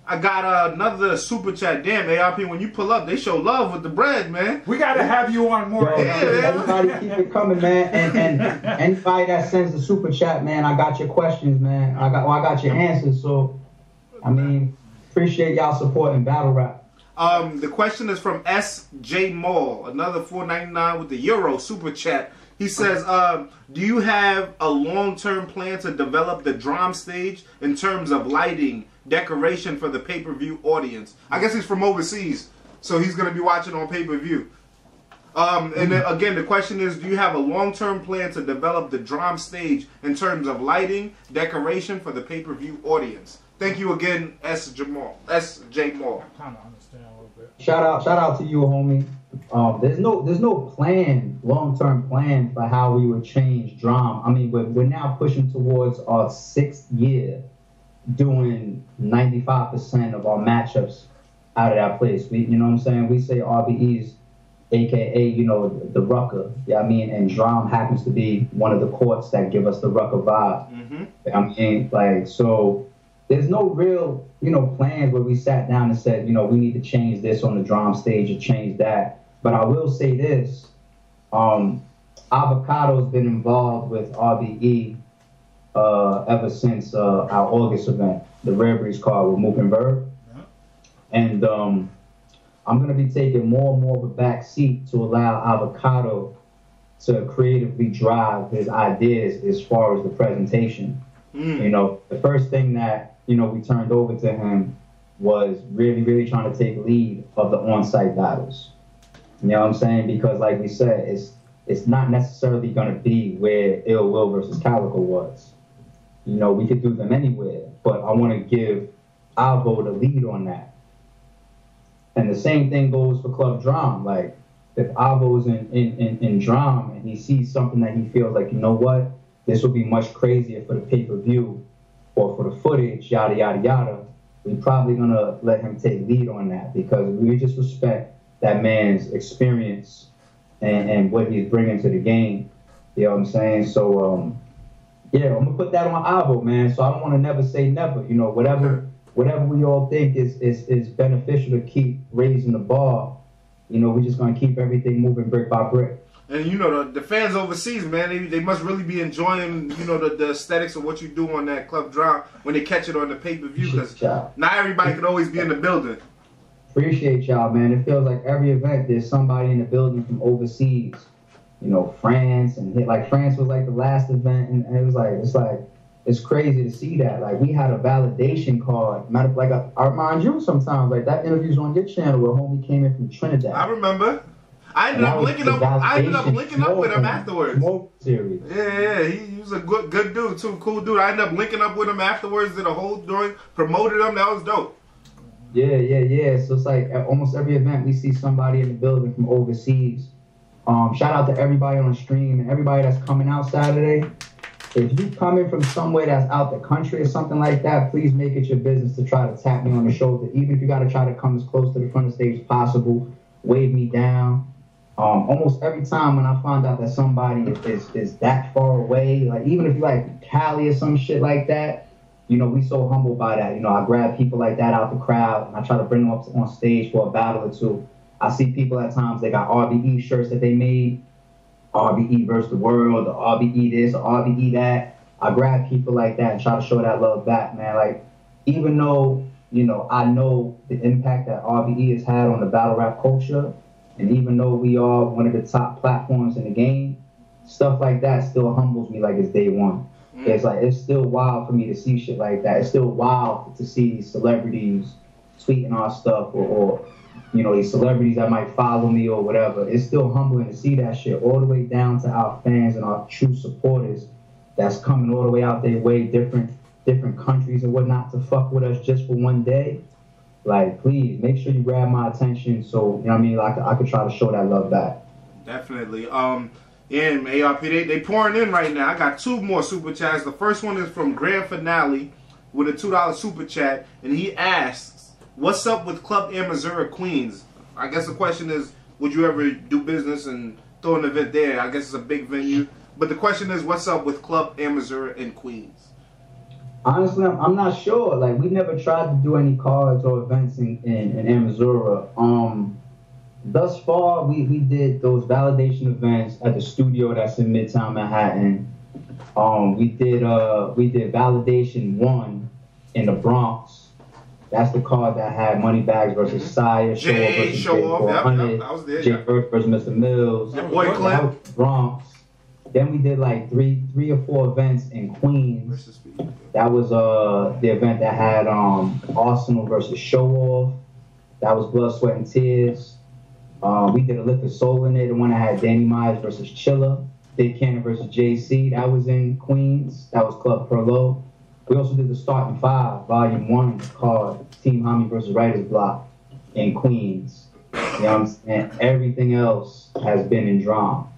I got another super chat. Damn, ARP, when you pull up, they show love with the bread, man. We got to have you on more. Yo, everybody keep it coming, man. And anybody that sends the super chat, man, I got your questions, man. I got your answers. So, I mean, appreciate y'all supporting battle rap. The question is from S.J. Mall, another $4.99 with the Euro super chat. He says, do you have a long-term plan to develop the drum stage in terms of lighting, decoration for the pay-per-view audience? I guess he's from overseas, so he's going to be watching on pay-per-view. And then, again, the question is, do you have a long-term plan to develop the drum stage in terms of lighting, decoration for the pay-per-view audience? Thank you again, S.J. Mall. I kind of understand a little bit. Shout out to you, homie. There's no plan, long-term plan for how we would change drum. I mean, we're now pushing towards our 6th year doing 95% of our matchups out of that place. You know what I'm saying? We say RBE's, aka, you know, the Rucker. Yeah, I mean, and drum happens to be one of the courts that give us the Rucker vibe. I mean, like, so there's no real, you know, plans where we sat down and said, you know, we need to change this on the drum stage or change that. But I will say this, Avocado's been involved with RBE ever since our August event, the Rare Breeds card with Mook and Verb. And I'm going to be taking more and more of a back seat to allow Avocado to creatively drive his ideas as far as the presentation. You know, the first thing that, you know, we turned over to him was really trying to take lead of the on-site battles. You know what I'm saying? Because like we said, it's not necessarily going to be where Ill Will versus Calico was. You know, we could do them anywhere, but I want to give Avo the lead on that. And the same thing goes for Club Drum. Like, if Avo's in Drum and he sees something that he feels like, you know what, this will be much crazier for the pay-per-view or for the footage, yada, yada, yada, we're probably going to let him take lead on that because we just respect that man's experience and what he's bringing to the game. You know what I'm saying? So, yeah, I'm going to put that on Avo, man. So I don't want to never say never. You know, whatever we all think is beneficial to keep raising the bar, you know, we're just going to keep everything moving brick by brick. And, you know, the fans overseas, man, they must really be enjoying, you know, the aesthetics of what you do on that Club Drum when they catch it on the pay-per-view. Because not everybody can always be in the building. Appreciate y'all, man. It feels like every event there's somebody in the building from overseas. You know, France, and like France was like the last event, and it was like, it's crazy to see that. Like, we had a validation card. Matter of, like, I remind you sometimes, like, that interview's on your channel where homie came in from Trinidad. I remember. I ended up linking up with him afterwards. Smoke series. Yeah, he was a good dude too, cool dude. I ended up linking up with him afterwards, did a whole joint, promoted him. That was dope. Yeah. So it's like at almost every event we see somebody in the building from overseas. Shout out to everybody on the stream and everybody that's coming out Saturday. If you coming from somewhere that's out the country or something like that, please make it your business to try to tap me on the shoulder. Even if you got to try to come as close to the front of the stage as possible, wave me down. Almost every time when I find out that somebody is that far away, like even if you like Cali or some shit like that, you know, we so humbled by that. You know, I grab people like that out the crowd and I try to bring them up on stage for a battle or two. I see people at times, they got RBE shirts that they made, RBE versus the world, or RBE this, or RBE that. I grab people like that and try to show that love back, man. Like, even though, you know, I know the impact that RBE has had on the battle rap culture, and even though we are one of the top platforms in the game, stuff like that still humbles me like it's day one. It's like, it's still wild for me to see shit like that. It's still wild to see these celebrities tweeting our stuff or you know, these celebrities that might follow me or whatever. It's still humbling to see that shit all the way down to our fans and our true supporters that's coming all the way out their way, different countries and whatnot to fuck with us just for one day. Like, please, make sure you grab my attention so, you know what I mean, like I could try to show that love back. Definitely. And ARP, they pouring in right now. I got 2 more super chats. The first one is from Grand Finale with a $2 super chat, and he asks, what's up with Club Air Missouri, Queens? I guess the question is, would you ever do business and throw an event there? I guess it's a big venue. But the question is, what's up with Club Air Missouri in Queens? Honestly, I'm not sure. Like, we never tried to do any cards or events in Air Missouri. Thus far, we did those validation events at the studio that's in Midtown Manhattan. We did Validation 1 in the Bronx. That's the card that had Moneybags versus Sire, Show Off versus I was there. Jae versus Mr. Millz. Your boy Clem. Bronx. Then we did like three or four events in Queens. That was the event that had Arsenal versus Show Off. That was Blood, Sweat, and Tears. We did a Liquid Soul in it, the one that had Danny Myers versus Chilla. Big Cannon versus JC. That was in Queens. That was Club Pearly. We also did the Starting 5, Volume 1, called Team Homie versus Writer's Block in Queens. You know what I'm saying? Everything else has been in Drum.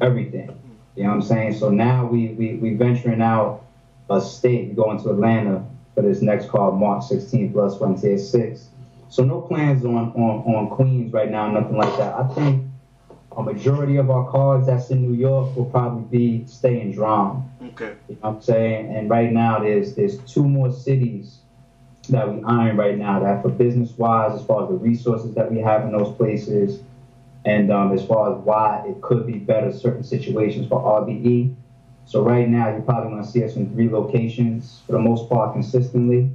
Everything. You know what I'm saying? So now we venturing out a state. We going to Atlanta for this next call, March 16th, plus Frontier 6. So no plans on Queens right now, nothing like that. I think a majority of our cards that's in New York will probably be staying Drum. Okay. You know what I'm saying? And right now there's 2 more cities that we iron right now that for business-wise, as far as the resources that we have in those places, and as far as why it could be better certain situations for RBE. So right now you're probably going to see us in 3 locations for the most part consistently.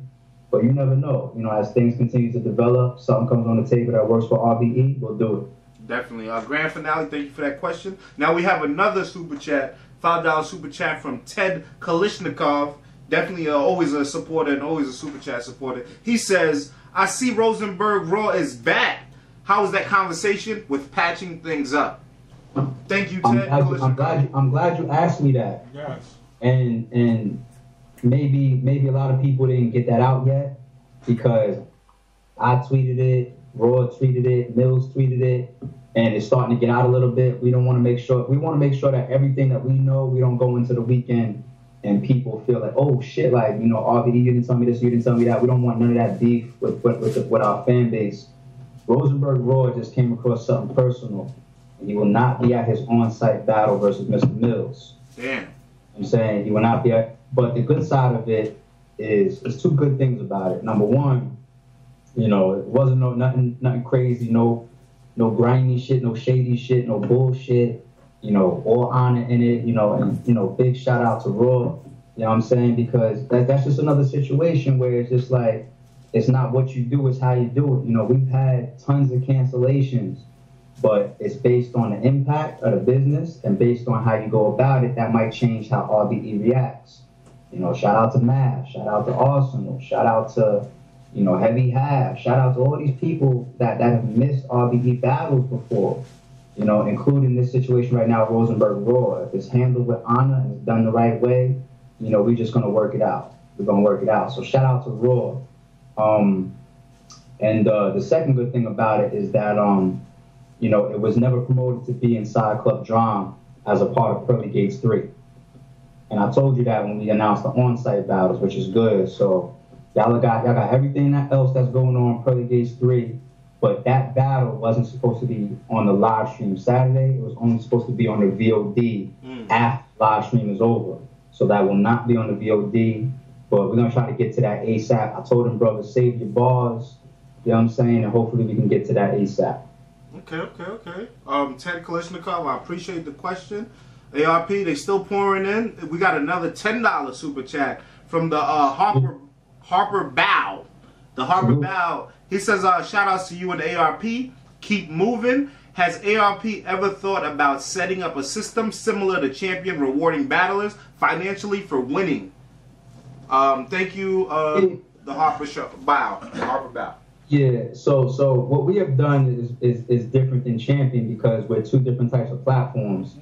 But you never know. You know, as things continue to develop, something comes on the table that works for RBE, we'll do it. Definitely. Grand Finale, thank you for that question. Now we have another super chat, $5 super chat from Ted Kalishnikov. Definitely always a supporter and always a super chat supporter. He says, I see Rosenberg Roy is back. How was that conversation with patching things up? Thank you, Ted. I'm glad you asked me that. Yes. And maybe a lot of people didn't get that out yet because I tweeted it, Roy tweeted it, Millz tweeted it, and it's starting to get out a little bit. We want to make sure that everything that we know, we don't go into the weekend and people feel like, oh shit, like, you know, RBD, you didn't tell me this, you didn't tell me that. We don't want none of that beef with our fan base. Rosenberg Roy just came across something personal, and he will not be at his on-site battle versus Mr. Millz. Damn. I'm saying he will not be at, but the good side of it is, there's 2 good things about it. Number one, you know, it wasn't nothing crazy, no grimy shit, no shady shit, no bullshit, you know, all honor in it, you know, and, you know, big shout out to Raw, you know what I'm saying, because that's just another situation where it's just like, it's not what you do, it's how you do it. You know, we've had tons of cancellations, but it's based on the impact of the business and based on how you go about it, that might change how RBE reacts. You know, shout out to Mav, shout out to Arsenal, shout out to, you know, Heavy Half, shout out to all these people that have missed RBE battles before. You know, including this situation right now, Rosenberg Roy. If it's handled with honor and it's done the right way, you know, we're just gonna work it out. We're gonna work it out. So shout out to Roy. And the second good thing about it is that you know, it was never promoted to be inside Club Drum as a part of Pearly Gates 3. And I told you that when we announced the on-site battles, which is good. So y'all got everything else that's going on Pearly Gates 3, but that battle wasn't supposed to be on the live stream Saturday. It was only supposed to be on the VOD after the live stream is over. So that will not be on the VOD, but we're gonna try to get to that ASAP. I told him, brother, save your bars, you know what I'm saying, and hopefully we can get to that ASAP. Okay. Ted Kalishnikov, I appreciate the question. ARP, they still pouring in. We got another $10 super chat from the Harper Bow. The Harper Bow. He says, shout outs to you and ARP. Keep moving. Has ARP ever thought about setting up a system similar to Champion rewarding battlers financially for winning? Thank you, the Harper Bow. Harper Bow. Yeah, so what we have done is different than Champion because we're two different types of platforms.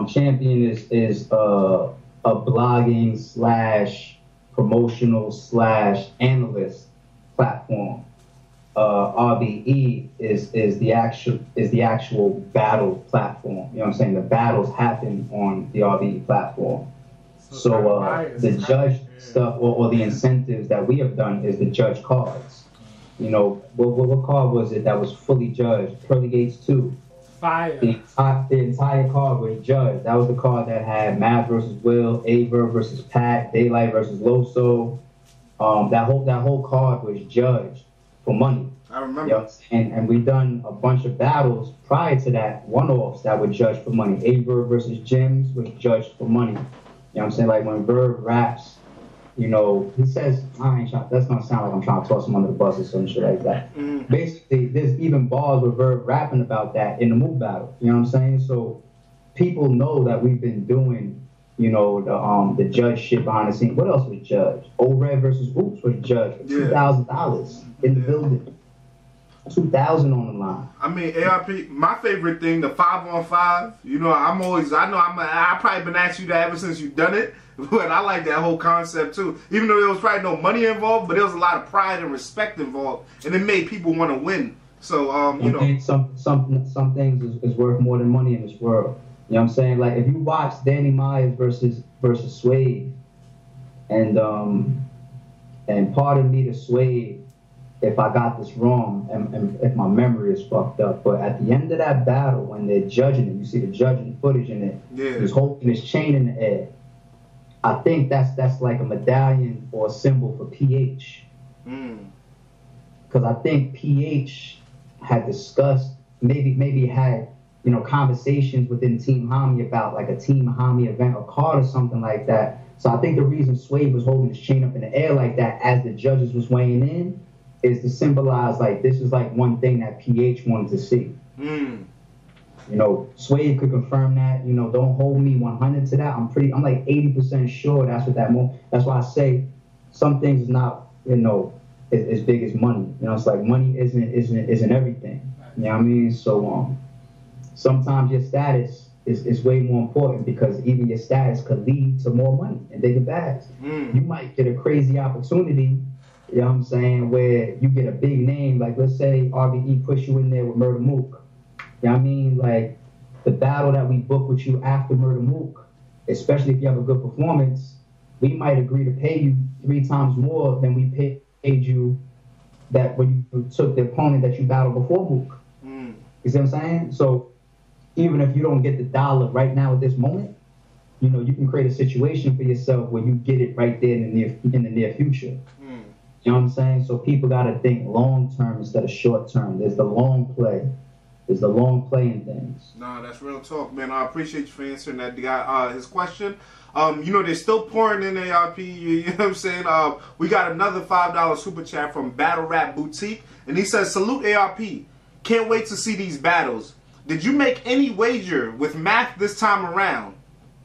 Champion is a blogging / promotional / analyst platform. RBE is the actual battle platform. You know what I'm saying? The battles happen on the RBE platform. So the judge stuff or the incentives that we have done is the judge cards. You know, what card was it that was fully judged? Pearly Gates 2. Fire. The entire card was judged. That was the card that had Mav versus Will, Aver versus Pat, Daylight versus Loso. That whole card was judged for money. I remember. You know, and we've done a bunch of battles prior to that, one-offs that were judged for money. Aver versus Jims was judged for money. You know what I'm saying? Like when Verb raps, you know, he says, that's gonna sound like I'm trying to toss him under the bus or some shit like that. Basically, there's even bars with Verb rapping about that in the Move battle. You know what I'm saying? So people know that we've been doing, you know, the judge shit behind the scenes. What else was judged? O-Red versus Oops was judged for $2,000 in the building. 2,000 on the line. I mean, ARP, my favorite thing, the 5-on-5. You know, I probably been asking you that ever since you've done it, but I like that whole concept too. Even though there was probably no money involved, but there was a lot of pride and respect involved, and it made people want to win. So, you know, some things is worth more than money in this world. You know what I'm saying? Like if you watch Danny Myers versus Suede, and pardon me to Suede if I got this wrong and if my memory is fucked up, but at the end of that battle, when they're judging it, you see the judging footage in it, he's holding his chain in the air. I think that's like a medallion or a symbol for PH. Because I think PH had discussed, maybe had, you know, conversations within Team Hami about like a Team Hami event or card or something like that. So I think the reason Suede was holding his chain up in the air like that as the judges was weighing in is to symbolize like this is like one thing that PH wanted to see. You know, Suede could confirm that. You know, don't hold me 100 to that. I'm like 80% sure that's what that moment. That's why I say some things is not, you know, as big as money. You know, it's like money isn't everything. You know what I mean? So sometimes your status is way more important because even your status could lead to more money and bigger bags. You might get a crazy opportunity. You know what I'm saying? Where you get a big name, like let's say RBE push you in there with Murder Mook. You know what I mean? Like the battle that we book with you after Murder Mook, especially if you have a good performance, we might agree to pay you 3 times more than we paid you that when you took the opponent that you battled before Mook. You see what I'm saying? So even if you don't get the dollar right now at this moment, you know, you can create a situation for yourself where you get it right there in the near future. You know what I'm saying? So people got to think long term instead of short term. There's the long play. There's the long play in things. No, that's real talk, man. I appreciate you for answering that guy his question. You know, they're still pouring in ARP. You know what I'm saying? We got another $5 super chat from Battle Rap Boutique, and he says, "Salute ARP. Can't wait to see these battles. Did you make any wager with Math this time around? ?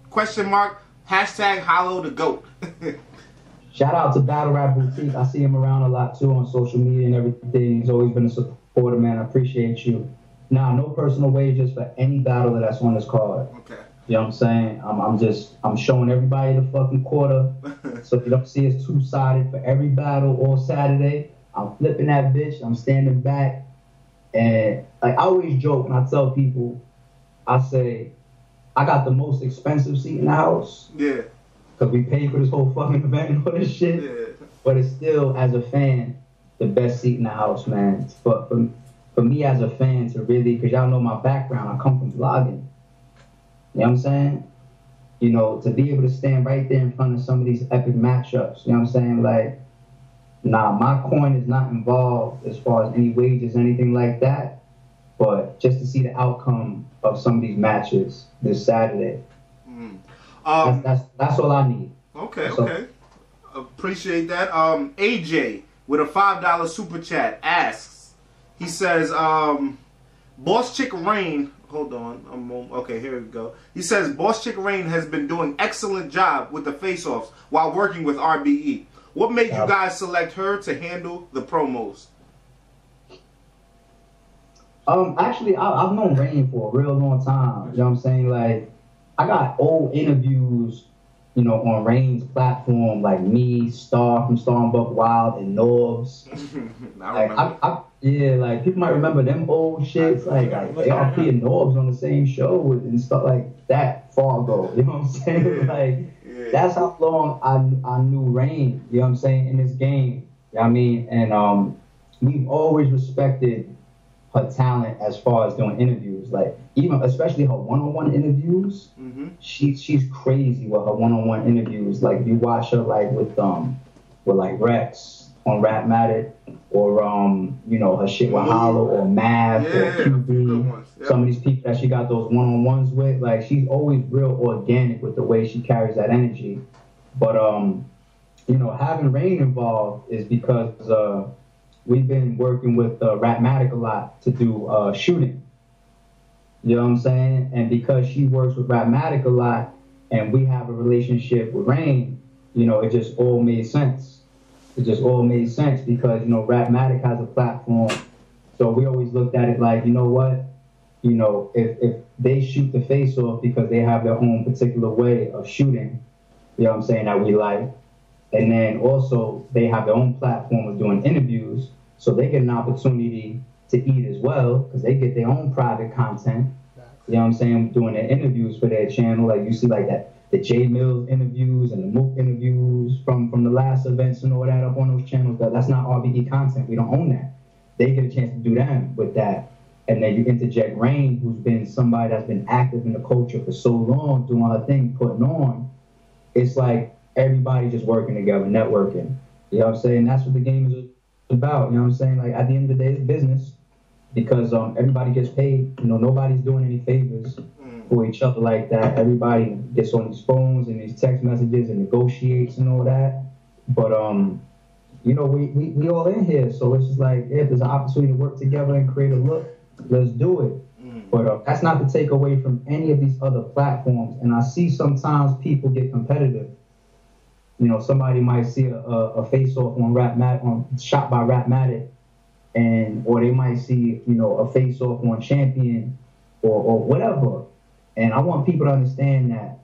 Hollow the GOAT." Shout out to Battle Rap Boutique. I see him around a lot too on social media and everything. He's always been a supporter, man. I appreciate you. Nah, no personal wages for any battle that's on this card. Okay. You know what I'm saying? I'm showing everybody the fucking quarter. So you don't see it's two-sided for every battle all Saturday. I'm flipping that bitch. I'm standing back. And like I always joke when I tell people, I say, I got the most expensive seat in the house. Yeah. Because we paid for this whole fucking event and all this shit. Yeah. But it's still, as a fan, the best seat in the house, man. For me as a fan to really, because y'all know my background, I come from vlogging. You know what I'm saying? You know, to be able to stand right there in front of some of these epic matchups, you know what I'm saying? Like, nah, my coin is not involved as far as any wages, anything like that. But just to see the outcome of some of these matches this Saturday, that's all I need. Okay, okay. Appreciate that. AJ with a $5 super chat asks, he says, Boss Chick Rain, hold on, okay, here we go. He says, Boss Chick Rain has been doing excellent job with the face-offs while working with RBE. What made you guys select her to handle the promos? Actually, I've known Rain for a real long time. You know what I'm saying? Like, I got old interviews, you know, on Rain's platform, like me, Star from Star and Buck Wild, and Norbs. Yeah, like people might remember them old shits, like ARP and Norbs on the same show and stuff like that far ago. You know what I'm saying? Like that's how long I knew Rain. You know what I'm saying, in this game. You know what I mean? And we've always respected her talent as far as doing interviews. Like even especially her one-on-one interviews. She's crazy with her one-on-one interviews. Like you watch her like with like Rex on Rapmatic, or you know, her shit with Hollow or Mav or QB. Some of these people that she got those one-on-ones with, like she's always real organic with the way she carries that energy. But you know, having Rain involved is because we've been working with Rapmatic a lot to do shooting. You know what I'm saying? And because she works with Rapmatic a lot and we have a relationship with Rain, you know, it just all made sense. It just all made sense because, you know, Rapmatic has a platform. So we always looked at it like, you know what? You know, if they shoot the face off because they have their own particular way of shooting, you know what I'm saying, that we like. And then also they have their own platform of doing interviews. So they get an opportunity to eat as well because they get their own private content. You know what I'm saying? Doing their interviews for their channel. Like you see like that, the Jae Millz interviews and the Mook interviews from the last events and all that up on those channels. That's not RBE content. We don't own that. They get a chance to do them with that. And then you interject Rain, who's been somebody that's been active in the culture for so long, doing her thing, putting on. It's like everybody just working together, networking. You know what I'm saying? That's what the game is about. You know what I'm saying? Like at the end of the day, it's business because everybody gets paid. You know, nobody's doing any favors for each other like that. Everybody gets on these phones and these text messages and negotiates and all that. But you know, we all in here, so it's just like if there's an opportunity to work together and create a look, let's do it. But that's not to take away from any of these other platforms. And I see sometimes people get competitive. You know, somebody might see a face-off on Rapmatic, shot by Rapmatic, or they might see, you know, a face-off on Champion or whatever. And I want people to understand that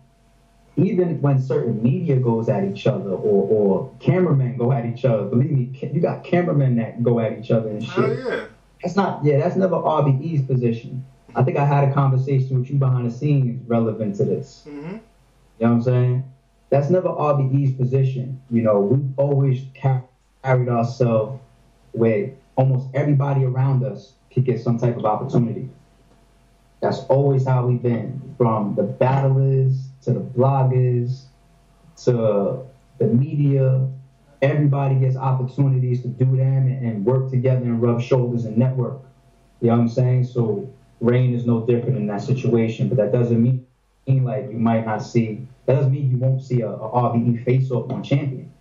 even when certain media goes at each other or cameramen go at each other, believe me, you got cameramen that go at each other and shit. Oh, yeah. That's never RBE's position. I think I had a conversation with you behind the scenes relevant to this. You know what I'm saying? That's never RBE's position. You know, we've always carried ourselves where almost everybody around us could get some type of opportunity. That's always how we've been, from the battlers to the bloggers to the media. Everybody gets opportunities to do them and work together and rub shoulders and network. You know what I'm saying? So Rain is no different in that situation, but that doesn't mean like you might not see. That doesn't mean you won't see a RBE face-off on Champion.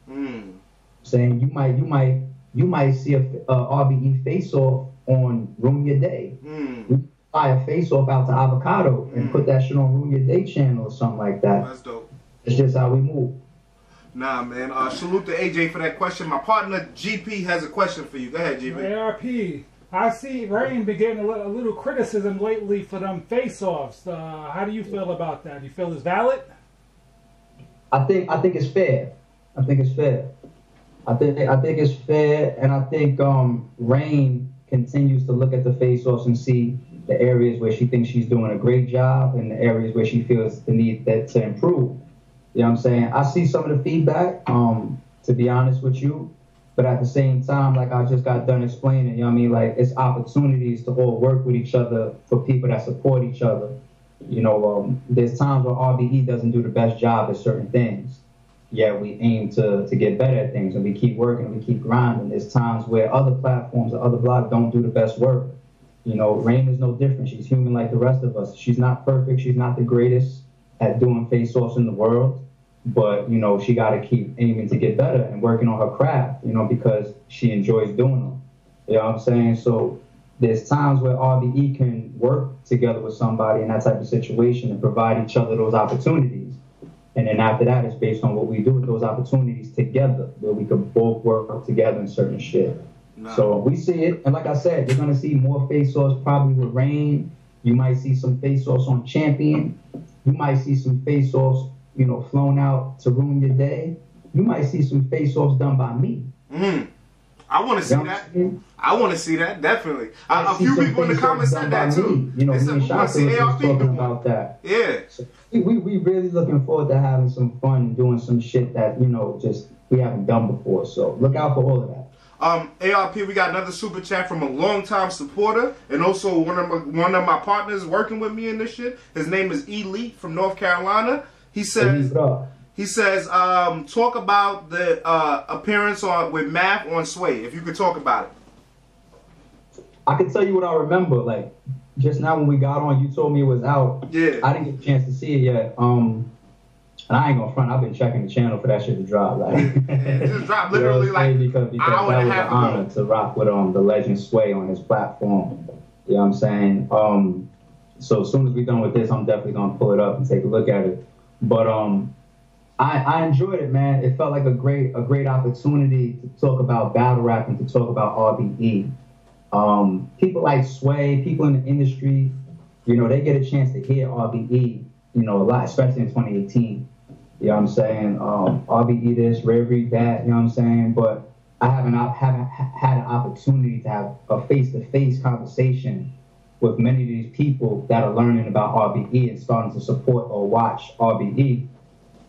Saying you might see a RBE face-off on Ruin Your Day. You buy a face-off out to Avocado and put that shit on Ruin Your Day channel or something like that. That's dope. It's just how we move. Nah, man. Salute to AJ for that question. My partner GP has a question for you. Go ahead, GP. ARP, I see Rain been getting a little criticism lately for them face-offs. How do you feel about that? Do you feel it's valid? I think it's fair. I think it's fair. I think it's fair, and I think Rain continues to look at the face-offs and see the areas where she thinks she's doing a great job and the areas where she feels the need to improve. You know what I'm saying? I see some of the feedback, to be honest with you, but at the same time, like I just got done explaining, you know what I mean? Like, it's opportunities to all work with each other for people that support each other. You know, there's times where RBE doesn't do the best job at certain things. Yeah, we aim to get better at things, and we keep working, and we keep grinding. There's times where other platforms or other blogs don't do the best work. You know, Rain is no different. She's human like the rest of us. She's not perfect. She's not the greatest at doing face-offs in the world. But, you know, she got to keep aiming to get better and working on her craft, you know, because she enjoys doing them. You know what I'm saying? So there's times where RBE can work together with somebody in that type of situation and provide each other those opportunities. And then after that, it's based on what we do with those opportunities together, where we can both work together in certain shit. No. So we see it. And like I said, you're going to see more face-offs probably with Rain. You might see some face-offs on Champion. You might see some face-offs, you know, flown out to ruin your day. You might see some face-offs done by me. I want to see that. I want to see that, definitely. A few people in the comments said that too. You know, they said, we want to see ARP talking about that. Yeah. So we really looking forward to having some fun and doing some shit that, you know, just we haven't done before. So look out for all of that. ARP, we got another super chat from a longtime supporter and also one of my partners working with me in this shit. His name is Elite from North Carolina. He says, talk about the appearance with Math on Sway, if you could talk about it. I can tell you what I remember. Like, just now when we got on, you told me it was out. Yeah. I didn't get a chance to see it yet. And I ain't gonna front. I've been checking the channel for that shit to drop. Like, it just dropped literally like because that was an honor to rock with the legend Sway on his platform. You know what I'm saying? So as soon as we're done with this, I'm definitely gonna pull it up and take a look at it. But I enjoyed it, man. It felt like a great opportunity to talk about battle rap and to talk about RBE. People like Sway, people in the industry, you know, they get a chance to hear RBE, you know, a lot, especially in 2018. You know what I'm saying? RBE this, Rare Breed that, you know what I'm saying? But I haven't had an opportunity to have a face-to-face conversation with many of these people that are learning about RBE and starting to support or watch RBE.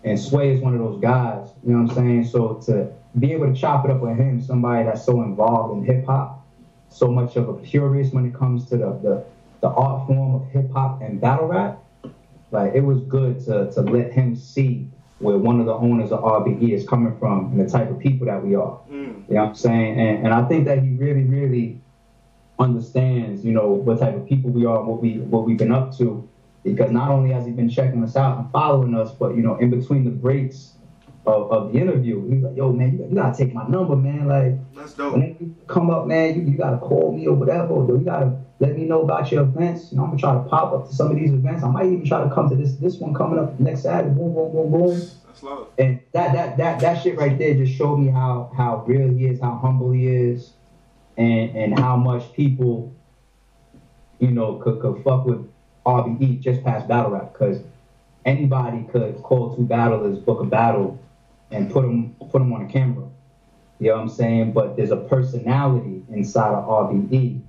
And Sway is one of those guys, you know what I'm saying? So to be able to chop it up with him, somebody that's so involved in hip-hop, so much of a purist when it comes to the art form of hip-hop and battle rap, like, it was good to let him see where one of the owners of RBE is coming from and the type of people that we are. You know what I'm saying? And I think that he really, really understands, you know, what type of people we are and what we've been up to, because not only has he been checking us out and following us, but, you know, in between the breaks of the interview, he's like, yo, man, you gotta take my number, man. Like, that's dope. When you come up, man, you gotta call me or whatever. Or you gotta let me know about your events. You know, I'm gonna try to pop up to some of these events. I might even try to come to this one coming up next Saturday. Boom, boom, boom, boom. That's love. And that shit right there just showed me how real he is, how humble he is, and how much people, you know, could fuck with RBE just past battle rap, because anybody could call two battlers, book a battle, and put them on a camera. You know what I'm saying? But there's a personality inside of RBE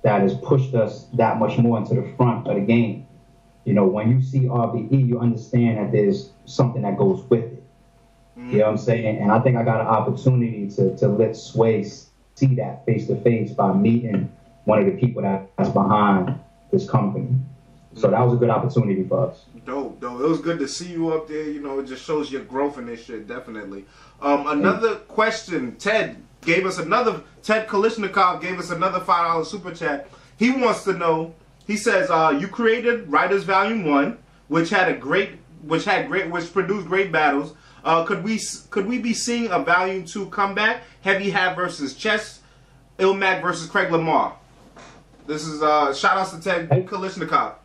that has pushed us that much more into the front of the game. You know, when you see RBE, you understand that there's something that goes with it. You know what I'm saying? And I think I got an opportunity to let Sway see that face to face by meeting one of the people that's behind this company. So that was a good opportunity for us. Dope. It was good to see you up there. You know, it just shows your growth in this shit, definitely. Another question. Ted Kalishnikov gave us another $5 super chat. He wants to know, he says, you created Writers Volume 1, which produced great battles. Could we be seeing a Volume 2 comeback? Heavy Hat versus Chess, Ilmac versus Craig Lamar. This is shout outs to Ted Kalishnikov.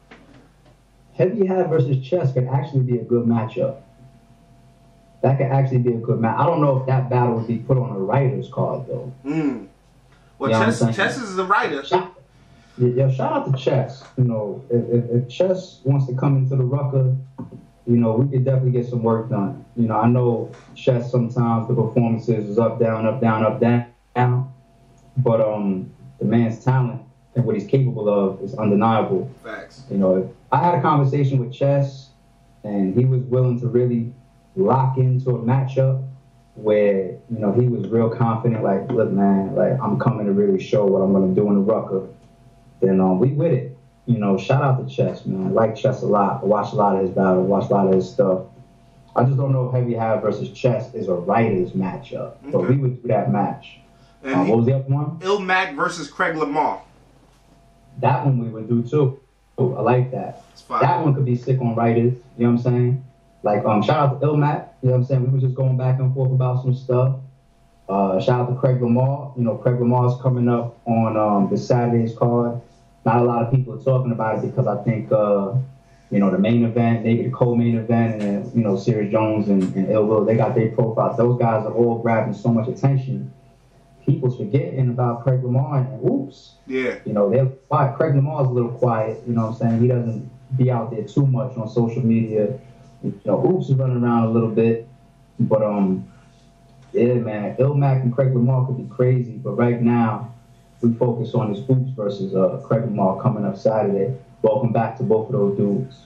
Heavy Hat versus Chess could actually be a good matchup. That could actually be a good match. I don't know if that battle would be put on a writer's card, though. Well, Well, You know what I'm saying? Chess is a writer. Yeah, shout out to Chess. You know, if Chess wants to come into the Rucker, you know, we could definitely get some work done. You know, I know Chess sometimes the performances is up, down, up, down, up, down. But the man's talent and what he's capable of is undeniable. Facts. You know, I had a conversation with Chess, and he was willing to really lock into a matchup where, you know, he was real confident, like, look, man, like, I'm coming to really show what I'm going to do in the Rucker. Then we with it. You know, shout out to Chess, man. I like Chess a lot. I watch a lot of his battles, watch a lot of his stuff. I just don't know if Heavy Hive versus Chess is a writer's matchup. Okay. But we would do that match. What was the other one? Ilmac versus Craig Lamar. That one we would do too. I like that. It's fine. That one could be sick on writers. You know what I'm saying? Like, shout out to Ilmac. You know what I'm saying? We were just going back and forth about some stuff. Shout out to Craig Lamar. You know, Craig Lamar's coming up on this Saturday's card. Not a lot of people are talking about it because I think, you know, the main event, maybe the co-main event, and then, you know, Sirius Jones and Ill Will, they got their profiles. Those guys are all grabbing so much attention. People's forgetting about Craig Lamar and oops. Yeah. You know, they're quiet. Craig Lamar's a little quiet, you know what I'm saying? He doesn't be out there too much on social media. You know, oops is running around a little bit. But yeah, man, Ilmac and Craig Lamar could be crazy, but right now we focus on this Oops versus Craig Lamar coming up Saturday. Welcome back to both of those dudes.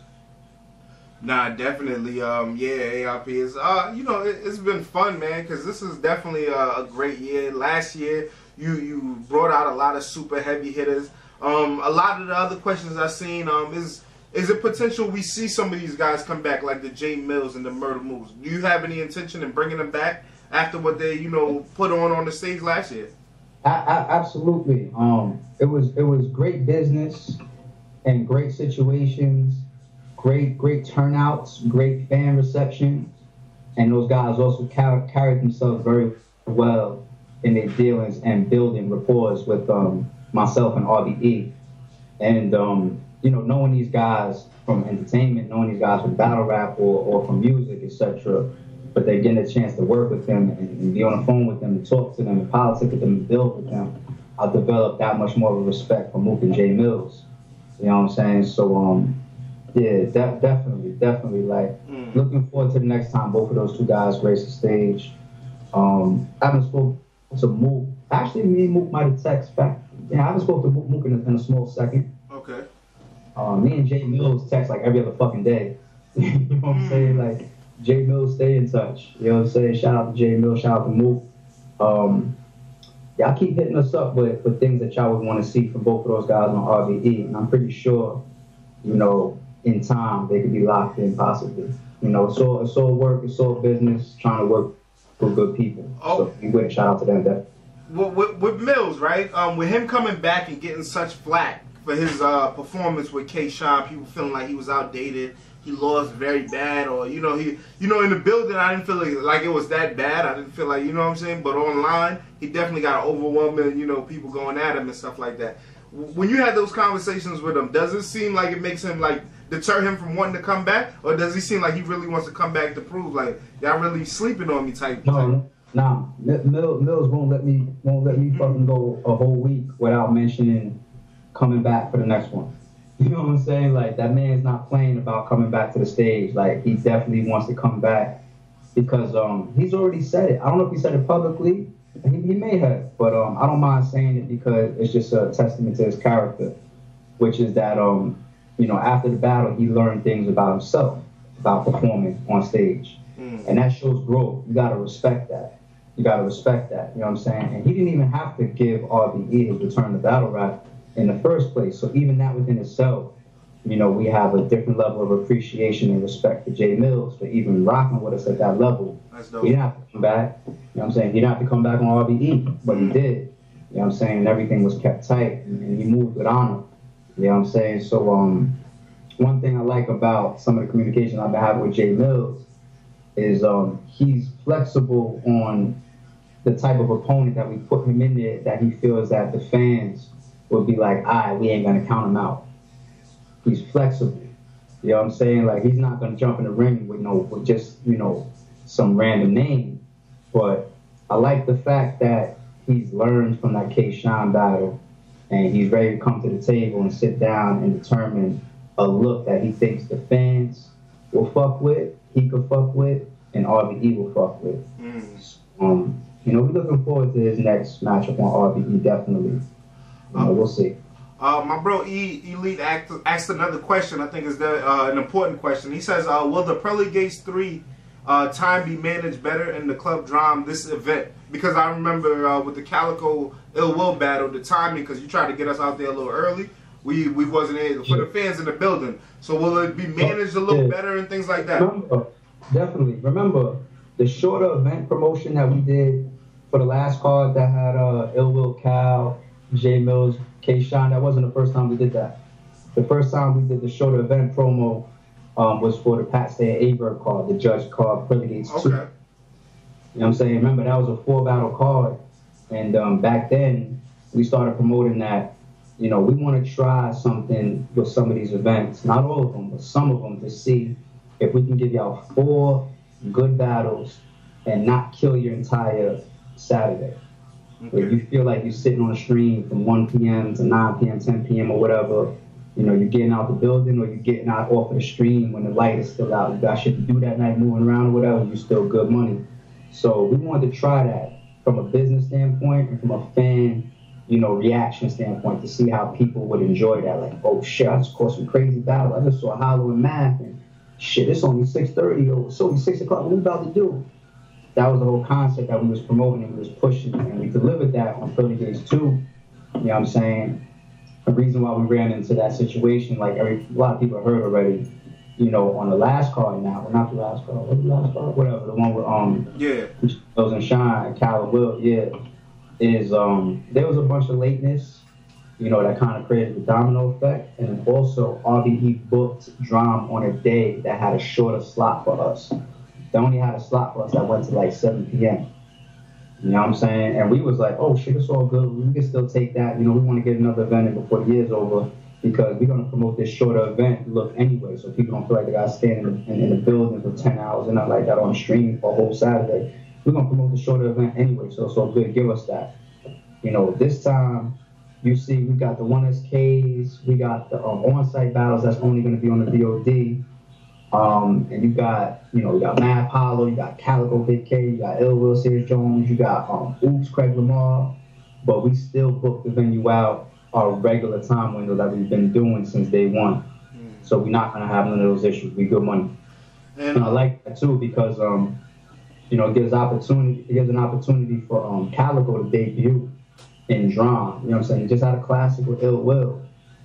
Nah, definitely. Yeah, ARP is. You know, it's been fun, man, because this is definitely a great year. Last year, you brought out a lot of super heavy hitters. A lot of the other questions I've seen is it potential we see some of these guys come back, like the Jae Millz and the Murder Moves? Do you have any intention in bringing them back after what they, you know, put on the stage last year? Absolutely. It was great business and great situations, great turnouts, great fan reception, and those guys also carried themselves very well in their dealings and building rapport with myself and RBE. And you know, knowing these guys from entertainment, knowing these guys from battle rap or from music, etc., but they're getting a chance to work with them and be on the phone with them and talk to them and politic with them and build with them, I'll develop that much more of a respect for Mook and Jae Millz. You know what I'm saying? So, yeah, definitely. Like, looking forward to the next time both of those two guys grace the stage. I haven't spoken to Mook. Actually, me and Mook might have texted back. Yeah, I haven't spoken to Mook in a small second. Okay. Me and Jae Millz text like every other fucking day. You know what I'm saying? Like, Jae Millz, stay in touch. You know what I'm saying? Shout out to Jae Millz, shout out to Mook. Y'all keep hitting us up with things that y'all would want to see from both of those guys on RBE, and I'm pretty sure, you know, in time they could be locked in possibly. You know, it's all work, it's all business, trying to work for good people. So you would shout out to them definitely. Well, with Millz, right? With him coming back and getting such flack for his performance with K-Shine, people feeling like he was outdated. He lost very bad, or in the building I didn't feel like it was that bad. I didn't feel like, you know what I'm saying, but online he definitely got overwhelming, people going at him and stuff like that. When you had those conversations with him, does it seem like it makes him like deter him from wanting to come back, or does he seem like he really wants to come back to prove like y'all really sleeping on me type? Nah, Millz won't let me fucking go a whole week without mentioning coming back for the next one. You know what I'm saying? Like, that man's not playing about coming back to the stage. Like, he definitely wants to come back because he's already said it. I don't know if he said it publicly. He may have, but I don't mind saying it because it's just a testament to his character, which is that, after the battle, he learned things about himself, about performing on stage. And that shows growth. You got to respect that. You know what I'm saying? And he didn't even have to give RBE his return to battle rap in the first place. So even that within itself, we have a different level of appreciation and respect for Jae Millz for even rocking with us at that level. That's dope. He didn't have to come back. You know what I'm saying? He didn't have to come back on RBE, but he did. You know what I'm saying? Everything was kept tight, and he moved with honor. You know what I'm saying? So one thing I like about some of the communication I've been having with Jae Millz is he's flexible on the type of opponent that we put him in there that he feels that the fans would be like, we ain't gonna count him out. He's flexible. You know what I'm saying? Like, he's not gonna jump in the ring with just some random name. But I like the fact that he's learned from that K-Shine battle, and he's ready to come to the table and sit down and determine a look that he thinks the fans will fuck with, he could fuck with, and RBE will fuck with. You know, we're looking forward to his next matchup on RBE, definitely. You know, we'll see. My bro Elite asked another question. I think is an important question. He says, will the Pearly Gates 3 time be managed better in the club drama this event? Because I remember with the Calico Ill Will battle, the timing, because you tried to get us out there a little early, we wasn't able for the fans in the building. So will it be managed a little better and things like that? Definitely. Remember the shorter event promotion that we did for the last card that had Ill Will Cal, Jae Millz, K-Shine. That wasn't the first time we did that. The first time we did the shorter event promo was for the Pat Stay and Averb card, the judge card, Pearly Gates 2. Okay. You know what I'm saying? Remember, that was a 4-battle card. And back then, we started promoting that, you know, we want to try something with some of these events. Not all of them, but some of them, to see if we can give y'all 4 good battles and not kill your entire Saturday. Okay. If you feel like you're sitting on a stream from 1 p.m. to 9 p.m., 10 p.m. or whatever, you know, you're getting out the building or you're getting out off of the stream when the light is still out. You got shit to do that night, moving around or whatever, you're still good money. So we wanted to try that from a business standpoint and from a fan, you know, reaction standpoint to see how people would enjoy that. Like, oh shit, I just caught some crazy battle. I just saw Hollow and Math and shit, it's only 6:30 or it's only 6 o'clock. What we about to do? That was the whole concept that we was promoting and we was pushing, and we delivered that on Pearly Gates 2. You know what I'm saying? The reason why we ran into that situation, like a lot of people heard already, you know, on the last card now, well, not the last card, what was the last card? Whatever, the one with Millz and Shine, Cal and Will, is there was a bunch of lateness, you know, that kind of created the domino effect, and also RBE booked Drum on a day that had a shorter slot for us. They only had a slot for us that went to like 7 p.m. You know what I'm saying? And we was like, oh shit, it's all good. We can still take that. You know, we want to get another event in before the year's over because we're going to promote this shorter event look anyway, so people don't feel like they got to stand in the building for 10 hours and not like that on stream for a whole Saturday. We're going to promote the shorter event anyway, so it's all good. Give us that. You know, this time, you see, we got the 1SKs, we got the on-site battles that's only going to be on the VOD. And you got, you know, you got Mad Apollo, you got Calico Big K, you got Ill Will Series Jones, you got Oops Craig Lamar, but we still book the venue out our regular time window that we've been doing since day one. So we're not gonna have none of those issues. We good money. And I like that too because you know, it gives an opportunity for Calico to debut in Drum. You know what I'm saying? He just had a classic with Ill Will.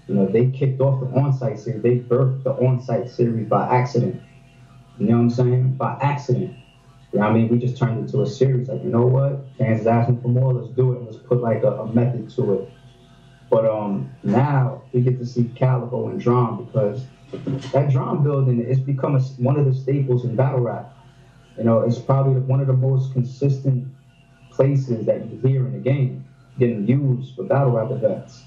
You know, they kicked off the on-site series. They birthed the on-site series by accident. You know what I'm saying? By accident. You know what I mean? We just turned it into a series. Like, you know what? Fans is asking for more. Let's do it. Let's put like a method to it. But now we get to see Calico and Drum because that Drum building, it's become one of the staples in battle rap. You know, it's probably one of the most consistent places that you hear in the game getting used for battle rap events.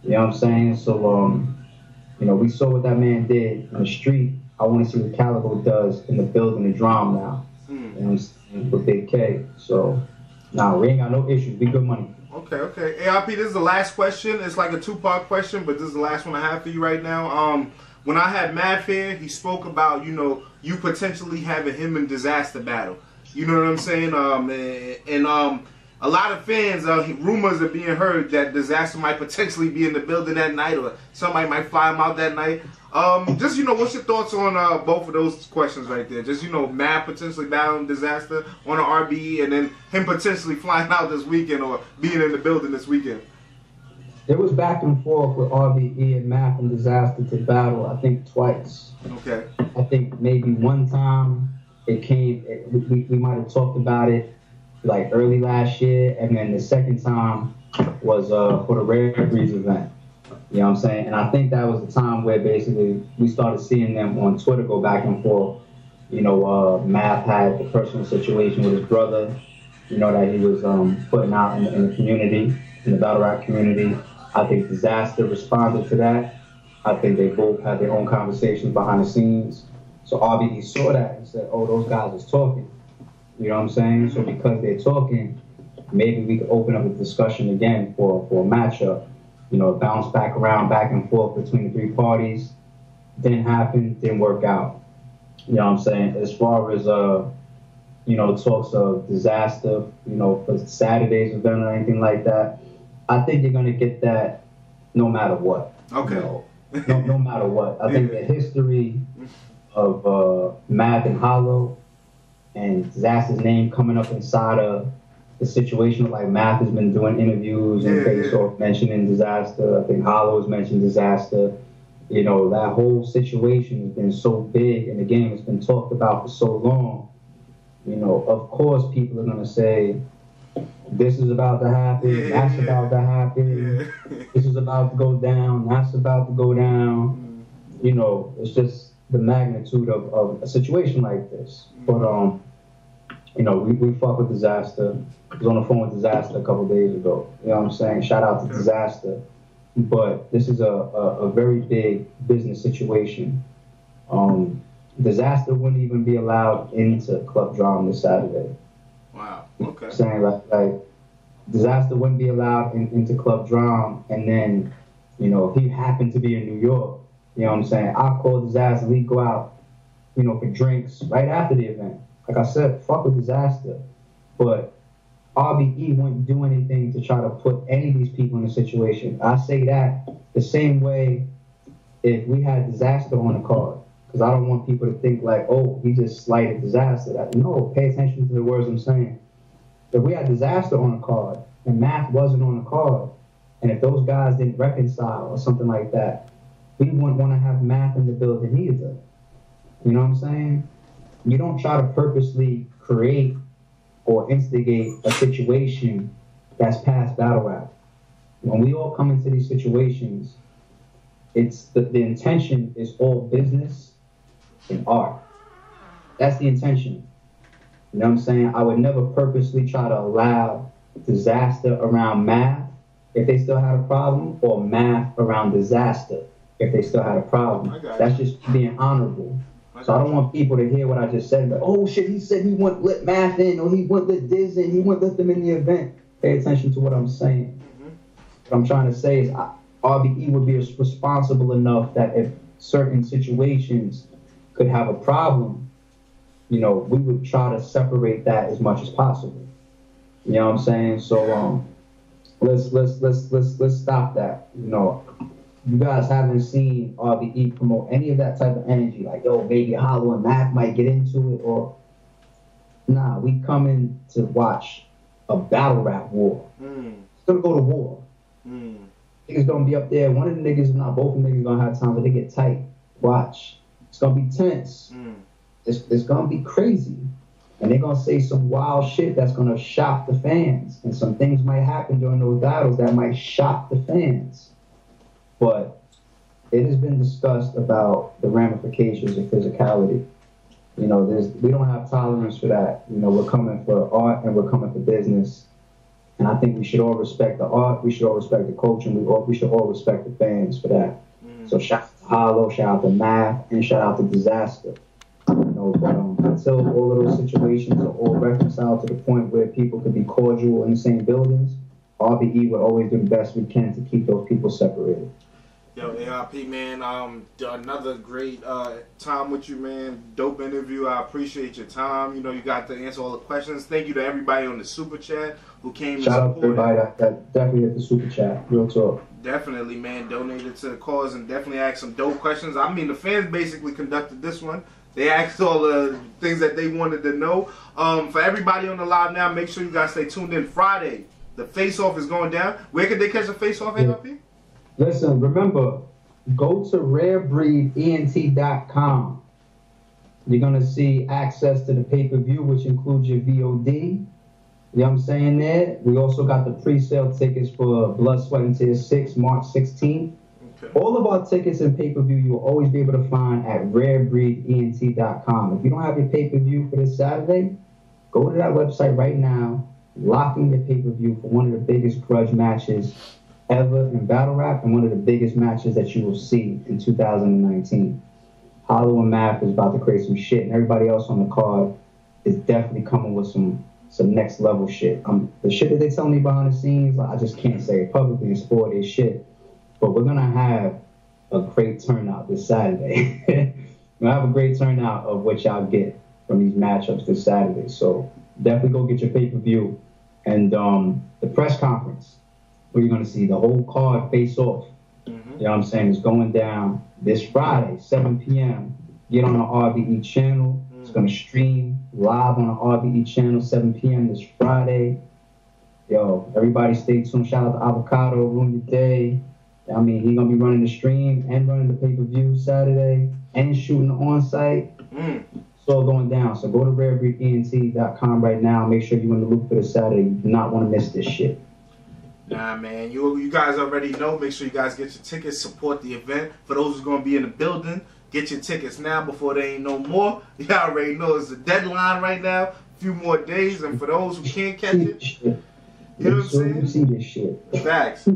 You know what I'm saying? So, you know, we saw what that man did in the street. I want to see what Calico does in the building and Drum now. You know what I'm saying? With Big K. So, nah, we ain't got no issues. We good money. Okay. ARP, this is the last question. It's like a 2-part question, but this is the last one I have for you right now. When I had Mad Fair, he spoke about, you know, you potentially having him in Dizaster battle. You know what I'm saying? A lot of fans, rumors are being heard that Dizaster might potentially be in the building that night, or somebody might fly him out that night. Just, you know, what's your thoughts on both of those questions right there? Just, you know, Matt potentially battling Dizaster on an RBE, and then him potentially flying out this weekend or being in the building this weekend. There was back and forth with RBE and Matt and Dizaster to battle, I think, twice. Okay. I think maybe one time it came, we might have talked about it like early last year, and then the second time was for the Rare Breeds event. You know what I'm saying? And I think that was the time where basically we started seeing them on Twitter go back and forth. You know, Math had the personal situation with his brother, you know, that he was putting out in the community, in the battle rap community. I think Dizaster responded to that. I think they both had their own conversations behind the scenes. So RBE saw that and said, oh, those guys is talking. You know what I'm saying? So because they're talking, maybe we could open up a discussion again for a matchup. You know, bounce back around, back and forth between the three parties. Didn't happen, didn't work out. You know what I'm saying? As far as, you know, talks of Dizaster, you know, for Saturday's event or anything like that, I think you're going to get that no matter what. Okay. You know, no matter what. I think the history of Math and Hollow and Dizaster's name coming up inside of the situation, like Math has been doing interviews and Face Off mentioning Dizaster. I think Hollow has mentioned Dizaster. You know, that whole situation has been so big and the game has been talked about for so long. You know, of course people are going to say, this is about to happen, that's about to happen, this is about to go down, that's about to go down. You know, it's just the magnitude of a situation like this. But, you know, we fuck with Dizaster. I was on the phone with Dizaster a couple days ago. You know what I'm saying? Shout out to Dizaster. But this is a very big business situation. Dizaster wouldn't even be allowed into Club Drama this Saturday. Wow. Okay. Saying like Dizaster wouldn't be allowed into Club Drama, and then, you know, if he happened to be in New York, you know what I'm saying, I'll call Dizaster, we go out, you know, for drinks right after the event. Like I said, fuck with Dizaster. But RBE wouldn't do anything to try to put any of these people in a situation. I say that the same way if we had Dizaster on the card. Because I don't want people to think like, oh, he just slighted Dizaster. No, pay attention to the words I'm saying. If we had Dizaster on the card and Math wasn't on the card, and if those guys didn't reconcile or something like that, we wouldn't want to have Math in the building either. You know what I'm saying? You don't try to purposely create or instigate a situation that's past battle rap. When we all come into these situations, it's the intention is all business and art. That's the intention. You know what I'm saying? I would never purposely try to allow Dizaster around Math if they still had a problem, or Math around Dizaster if they still had a problem. That's just being honorable. So I don't want people to hear what I just said, but, oh shit, he said he wouldn't let Math in, or he wouldn't let Diz in, he wouldn't let them in the event. Pay attention to what I'm saying. What I'm trying to say is RBE would be responsible enough that if certain situations could have a problem, you know, we would try to separate that as much as possible. You know what I'm saying? So let's stop that. You know, you guys haven't seen RBE promote any of that type of energy, like, yo, maybe Hollow and Math might get into it, or nah, we coming to watch a battle rap war. It's gonna go to war. Niggas gonna be up there. One of the niggas, if not both of the niggas, gonna have times where they get tight. Watch. It's gonna be tense. It's gonna be crazy. And they're gonna say some wild shit that's gonna shock the fans. And some things might happen during those battles that might shock the fans. But it has been discussed about the ramifications of physicality. You know, we don't have tolerance for that. You know, we're coming for art and we're coming for business. And I think we should all respect the art, we should all respect the culture, and we should all respect the fans for that. So shout out to Hollow, shout out to Math, and shout out to Dizaster. You know, but until all of those situations are all reconciled to the point where people could be cordial in the same buildings, RBE would always do the best we can to keep those people separated. Yo, ARP, man, another great time with you, man. Dope interview. I appreciate your time. You know, you got to answer all the questions. Thank you to everybody on the Super Chat who came Shout to support. Shout out to everybody that definitely hit the Super Chat. Real talk. Definitely, man. Donated to the cause and definitely asked some dope questions. I mean, the fans basically conducted this one. They asked all the things that they wanted to know. For everybody on the live now, make sure you guys stay tuned in. Friday, the face-off is going down. Where could they catch the face-off, ARP? Listen, remember, go to rarebreedent.com. You're going to see access to the pay-per-view, which includes your VOD. You know what I'm saying there? We also got the pre-sale tickets for Blood, Sweat, and Tears 6, March 16th. Okay. All of our tickets and pay-per-view you will always be able to find at rarebreedent.com. If you don't have your pay-per-view for this Saturday, go to that website right now, lock in your pay-per-view for one of the biggest grudge matches ever in battle rap and one of the biggest matches that you will see in 2019. Hollow and Math is about to create some shit, and everybody else on the card is definitely coming with some some next level shit. The shit that they tell me behind the scenes, like, I just can't say it publicly and spoil this shit. But we're gonna have a great turnout this Saturday. We'll have a great turnout of what y'all get from these matchups this Saturday. So definitely go get your pay-per-view. And the press conference, where you're gonna see the whole card face off. You know what I'm saying? It's going down this Friday, 7 p.m. Get on the RBE channel. It's gonna stream live on the RBE channel, 7 p.m. this Friday. Yo, everybody stay tuned. Shout out to Avocado, Ruin Your Day. I mean, he's gonna be running the stream and running the pay-per-view Saturday and shooting the on-site. It's all going down. So go to rarebreedent.com right now. Make sure you're in the loop for this Saturday. You do not want to miss this shit. Nah, man, you guys already know. Make sure you guys get your tickets, support the event. For those who's gonna be in the building, get your tickets now before they ain't no more. You already know it's a deadline right now. A few more days, and for those who can't catch it, you know what I'm saying? You see this shit. Facts.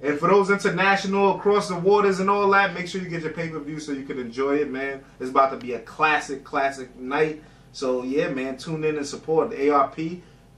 And for those international, across the waters and all that, make sure you get your pay-per-view so you can enjoy it, man. It's about to be a classic night. So, yeah, man, tune in and support the ARP.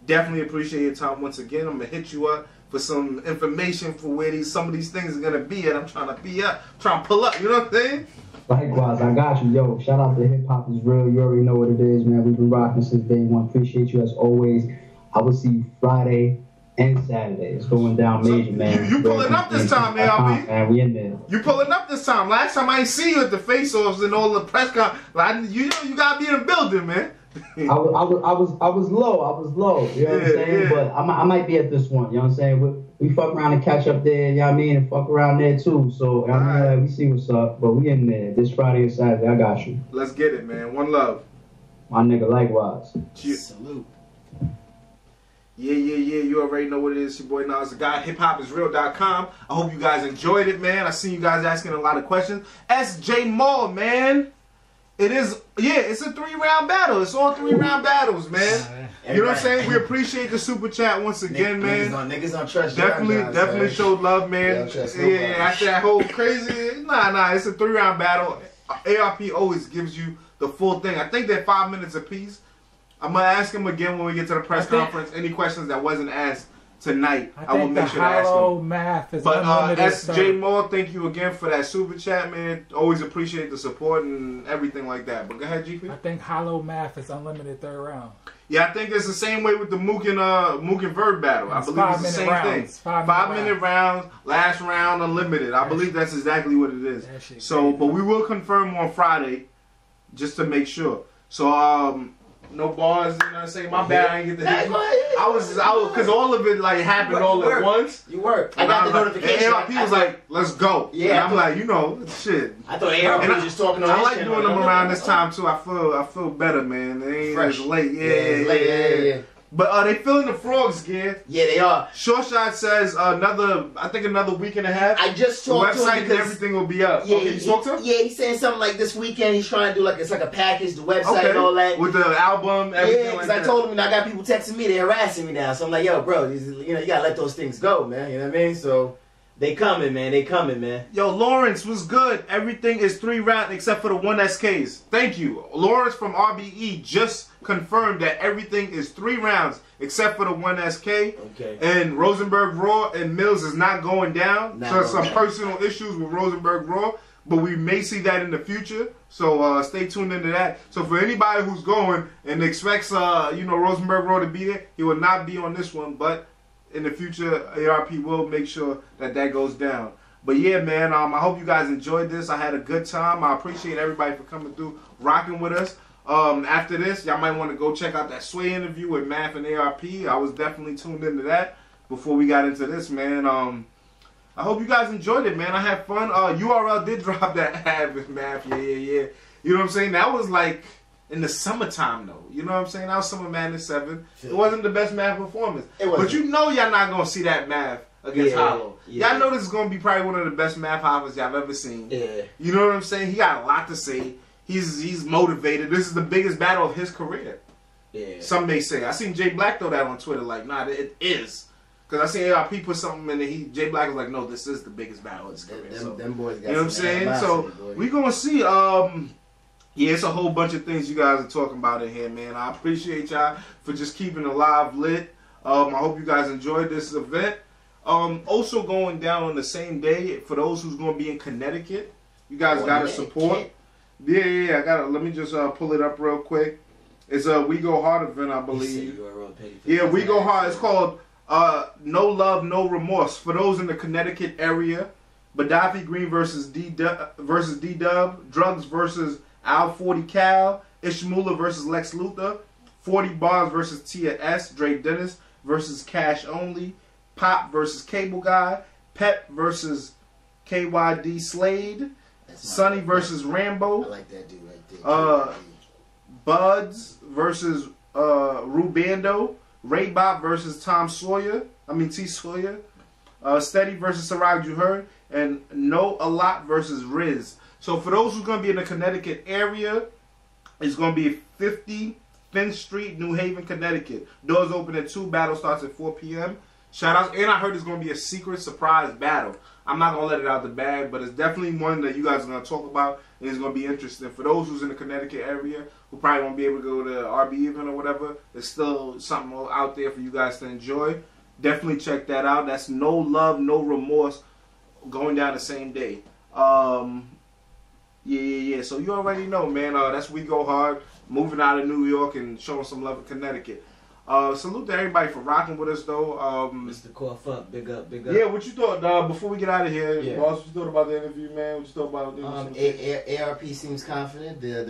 Definitely appreciate your time once again. I'm going to hit you up for some information for where some of these things are going to be at. I'm trying to be up, trying to pull up, you know what I'm saying? Likewise, I got you. Yo, shout out to Hip Hop is Real. You already know what it is, man. We've been rocking since day one. Appreciate you as always. I will see you Friday and Saturday. It's going down major, man. You pulling up this time, ARP. Man, we in there. You pulling up this time. Last time I ain't see you at the face-offs and all the press con. Like, you know you gotta be in the building, man. I was low. You know what I'm saying? Yeah. But I might be at this one. You know what I'm saying? We fuck around and catch up there. You know what I mean? And fuck around there too. So we see what's up. But we in there this Friday and Saturday. I got you. Let's get it, man. One love. My nigga, likewise. Cheers. Salute. Yeah. You already know what it is. Your boy Nas the guy. Hiphopisreal.com. I hope you guys enjoyed it, man. I seen you guys asking a lot of questions. Jae Millz, man. It is, it's a 3-round battle. It's all 3-round battles, man. You know what I'm saying? We appreciate the super chat once again, man. Niggas don't trust Definitely showed love, man. Yeah, after that whole crazy, nah, it's a 3-round battle. ARP always gives you the full thing. I think they're 5 minutes apiece. I'm gonna ask him again when we get to the press conference. Any questions that wasn't asked tonight, I will make sure to ask him. Math is but unlimited. Jae Millz, thank you again for that super chat, man. Always appreciate the support and everything like that. But go ahead, GP. I think hollow math is unlimited 3rd round. Yeah, I think it's the same way with the Mook and Verb battle. I believe it's the same thing. 5-minute rounds, last round unlimited. I believe that's exactly what it is. So, but we will confirm on Friday, just to make sure. So, no bars, you know what I'm saying? My bad, I didn't get the hit. I was, because all of it like happened all at once. You worked. I got the notification. And ARP was like, let's go. Yeah. And I'm like, you know, shit. I thought ARP was just talking on I his like channel. doing them around this time too. I feel better, man. They ain't Fresh. as late. Yeah. But they filling the frogs, gear. Yeah, they are. Short Shot says another week and a half. I just talked the to him website and because everything will be up. Yeah, okay, you talked to him? Yeah, he's saying something like this weekend he's trying to do it's like a package, the website and all that. With the album, everything. Yeah, because like I told him I got people texting me, they're harassing me now. So I'm like, yo, bro, you gotta let those things go, man. You know what I mean? So they coming, man. Yo, Lawrence was good. Everything is 3-round except for the 1 SKs. Thank you. Lawrence from RBE just confirmed that everything is 3 rounds except for the 1 SK. Okay. And Rosenberg Roy and Millz is not going down. So some personal issues with Rosenberg Roy, but we may see that in the future. So stay tuned into that. So for anybody who's going and expects Rosenberg Roy to be there, he will not be on this one, but in the future, ARP will make sure that goes down. But yeah, man, I hope you guys enjoyed this. I had a good time. I appreciate everybody for coming through, rocking with us. After this, y'all might want to go check out that Sway interview with Math and ARP. I was definitely tuned into that before we got into this, man. I hope you guys enjoyed it, man. I had fun. URL did drop that ad with Math. Yeah. You know what I'm saying? That was like in the summertime, though. You know what I'm saying? That was Summer Madness 7. It wasn't the best Math performance. But you know y'all not going to see that Math against Hollow. Yeah. Y'all know this is going to be probably one of the best Math hoppers y'all ever seen. Yeah. You know what I'm saying? He got a lot to say. He's motivated. This is the biggest battle of his career. Yeah. Some may say. I seen Jay Black throw that on Twitter like, nah, it is. Because I seen ARP put something in and Jay Black was like, no, this is the biggest battle of his career. Them boys got, you know what I'm saying? So boy. we gonna see. Yeah, it's a whole bunch of things you guys are talking about in here, man. I appreciate y'all for just keeping the live lit. I hope you guys enjoyed this event. Also going down on the same day, for those who's going to be in Connecticut, you guys got to support. Yeah, I got to, let me just pull it up real quick. It's a We Go Hard event, I believe. Yeah, We Go Hard. It's called No Love, No Remorse. For those in the Connecticut area, Gaddafi Green versus D-Dub, Drugs versus Al 40 Cal, Ishmula versus Lex Luthor, 40 Bars versus Tia S, Dre Dennis versus Cash Only, Pop versus Cable Guy, Pep versus KYD Slade, Sonny versus Rambo. I like that dude right there. BARZZ versus Rubando, Ray Bop versus T Sawyer, Steady versus Sarag Juhur, and No A Lot versus Riz. So for those who's going to be in the Connecticut area, it's going to be 50 Finn Street, New Haven, Connecticut. Doors open at 2, battle starts at 4 p.m. Shout out, and I heard it's going to be a secret surprise battle. I'm not going to let it out the bag, but it's definitely one that you guys are going to talk about, and it's going to be interesting. For those who's in the Connecticut area, who probably won't be able to go to the RB event or whatever, there's still something out there for you guys to enjoy. Definitely check that out. That's No Love, No Remorse, going down the same day. Yeah. So you already know, man. That's We Go Hard, moving out of New York and showing some love in Connecticut. Salute to everybody for rocking with us, though. Mr. Cough Up, big up. Yeah, what you thought, before we get out of here, Yeah. Boss, what you thought about the interview, man? What you thought about ARP seems confident. The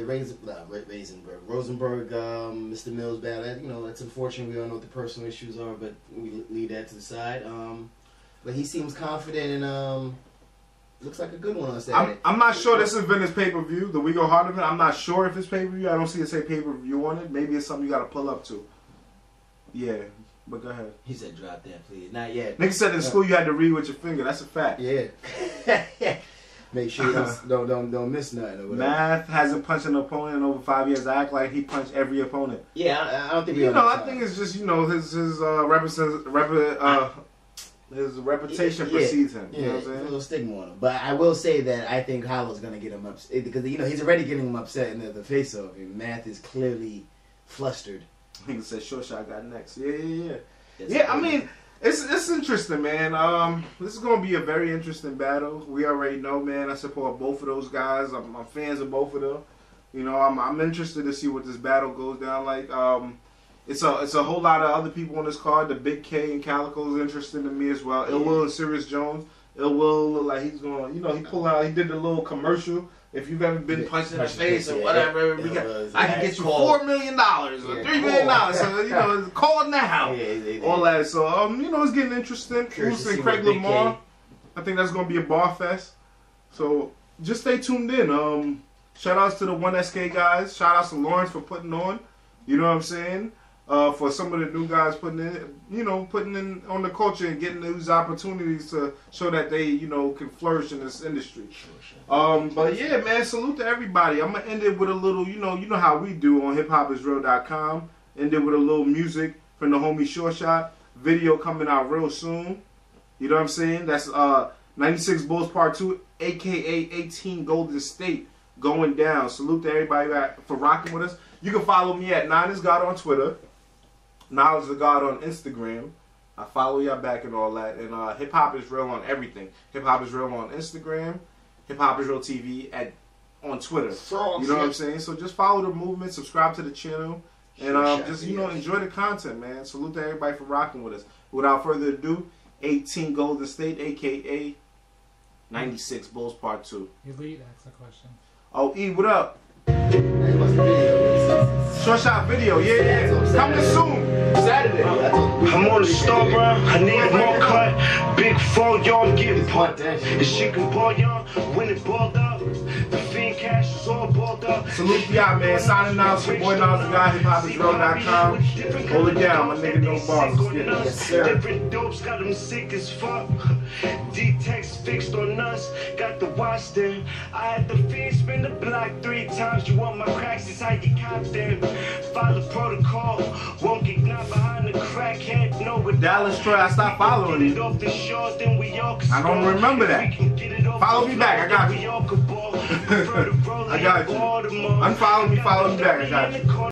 Rosenberg, Mr. Millz battle. You know, it's unfortunate. We don't know what the personal issues are, but we leave that to the side. But he seems confident, and looks like a good one on Saturday. I'm not sure this event is pay-per-view. The We Go Hard event, I'm not sure if it's pay-per-view. I don't see it say pay-per-view on it. Maybe it's something you got to pull up to. Yeah, but go ahead. He said, "Drop that, please." Not yet. Nigga said in school you had to read with your finger. That's a fact. Yeah. Make sure you don't miss nothing. Or whatever. Math hasn't punched an opponent in over 5 years. I act like he punched every opponent. Yeah, I don't think we. I think it's just his reputation precedes him. Yeah, You know what I'm saying? a little stigma on him. But I will say that I think Hollow's gonna get him upset because he's already getting him upset in the face of him. Math is clearly flustered. He said, "Short shot got next." Yeah. I mean, it's interesting, man. This is gonna be a very interesting battle. We already know, man. I support both of those guys. I'm fans of both of them. You know, I'm interested to see what this battle goes down like. It's a whole lot of other people on this card. The Big K and Calico is interesting to me as well. Ill Will and Sirius Jones. Ill Will look like he's going. He did the little commercial. If you've ever been punched in the face or whatever, I can get you $4 million or $3 million. So call now. All that. So it's getting interesting. Bruce and Craig Lamar. I think that's gonna be a bar fest. So just stay tuned in. Shout outs to the 1SK guys. Shout outs to Lawrence for putting on. You know what I'm saying? For some of the new guys putting in on the culture and getting these opportunities to show that they, can flourish in this industry. But yeah, man, salute to everybody. I'm gonna end it with a little, you know how we do on hiphopisreal.com. End it with a little music from the homie Short Shot. Video coming out real soon. You know what I'm saying? That's 96 Bulls Part 2, aka 18 Golden State going down. Salute to everybody for rocking with us. You can follow me at 9isGod on Twitter. Knowledge of God on Instagram. I follow y'all back and all that. And Hip Hop is Real on everything. Hip Hop is Real on Instagram. Hip Hop is Real TV on Twitter. You know what I'm saying? So just follow the movement, subscribe to the channel, and enjoy the content, man. Salute to everybody for rocking with us. Without further ado, 18 Golden State, aka 96 Bulls Part 2. Elite asked a question. Oh, E, what up? Short shot video, yeah. Coming soon. Saturday. I'm on the store, bro. I need more cut. Big 4, y'all getting pumped. The shit can ball, y'all. When it balled up, the fiend cash is all balled up. Salute to y'all, man. Signing out. Your boy Knowledge of God, hiphopisreal.com. Hold it down, my nigga. No bars. Let's get it. Yes, sir. Different dopes got them sick as fuck. D-text fixed on us. Got the watch them. I had the fiend spin the block 3 times. You want my cracks? It's how you cop them. Follow protocol. Won't get knocked behind the crackhead. No, with Dallas Troy, I stopped following you. I don't remember that. Follow me back. I got you. I got you. Unfollow me, follow me back. I got you.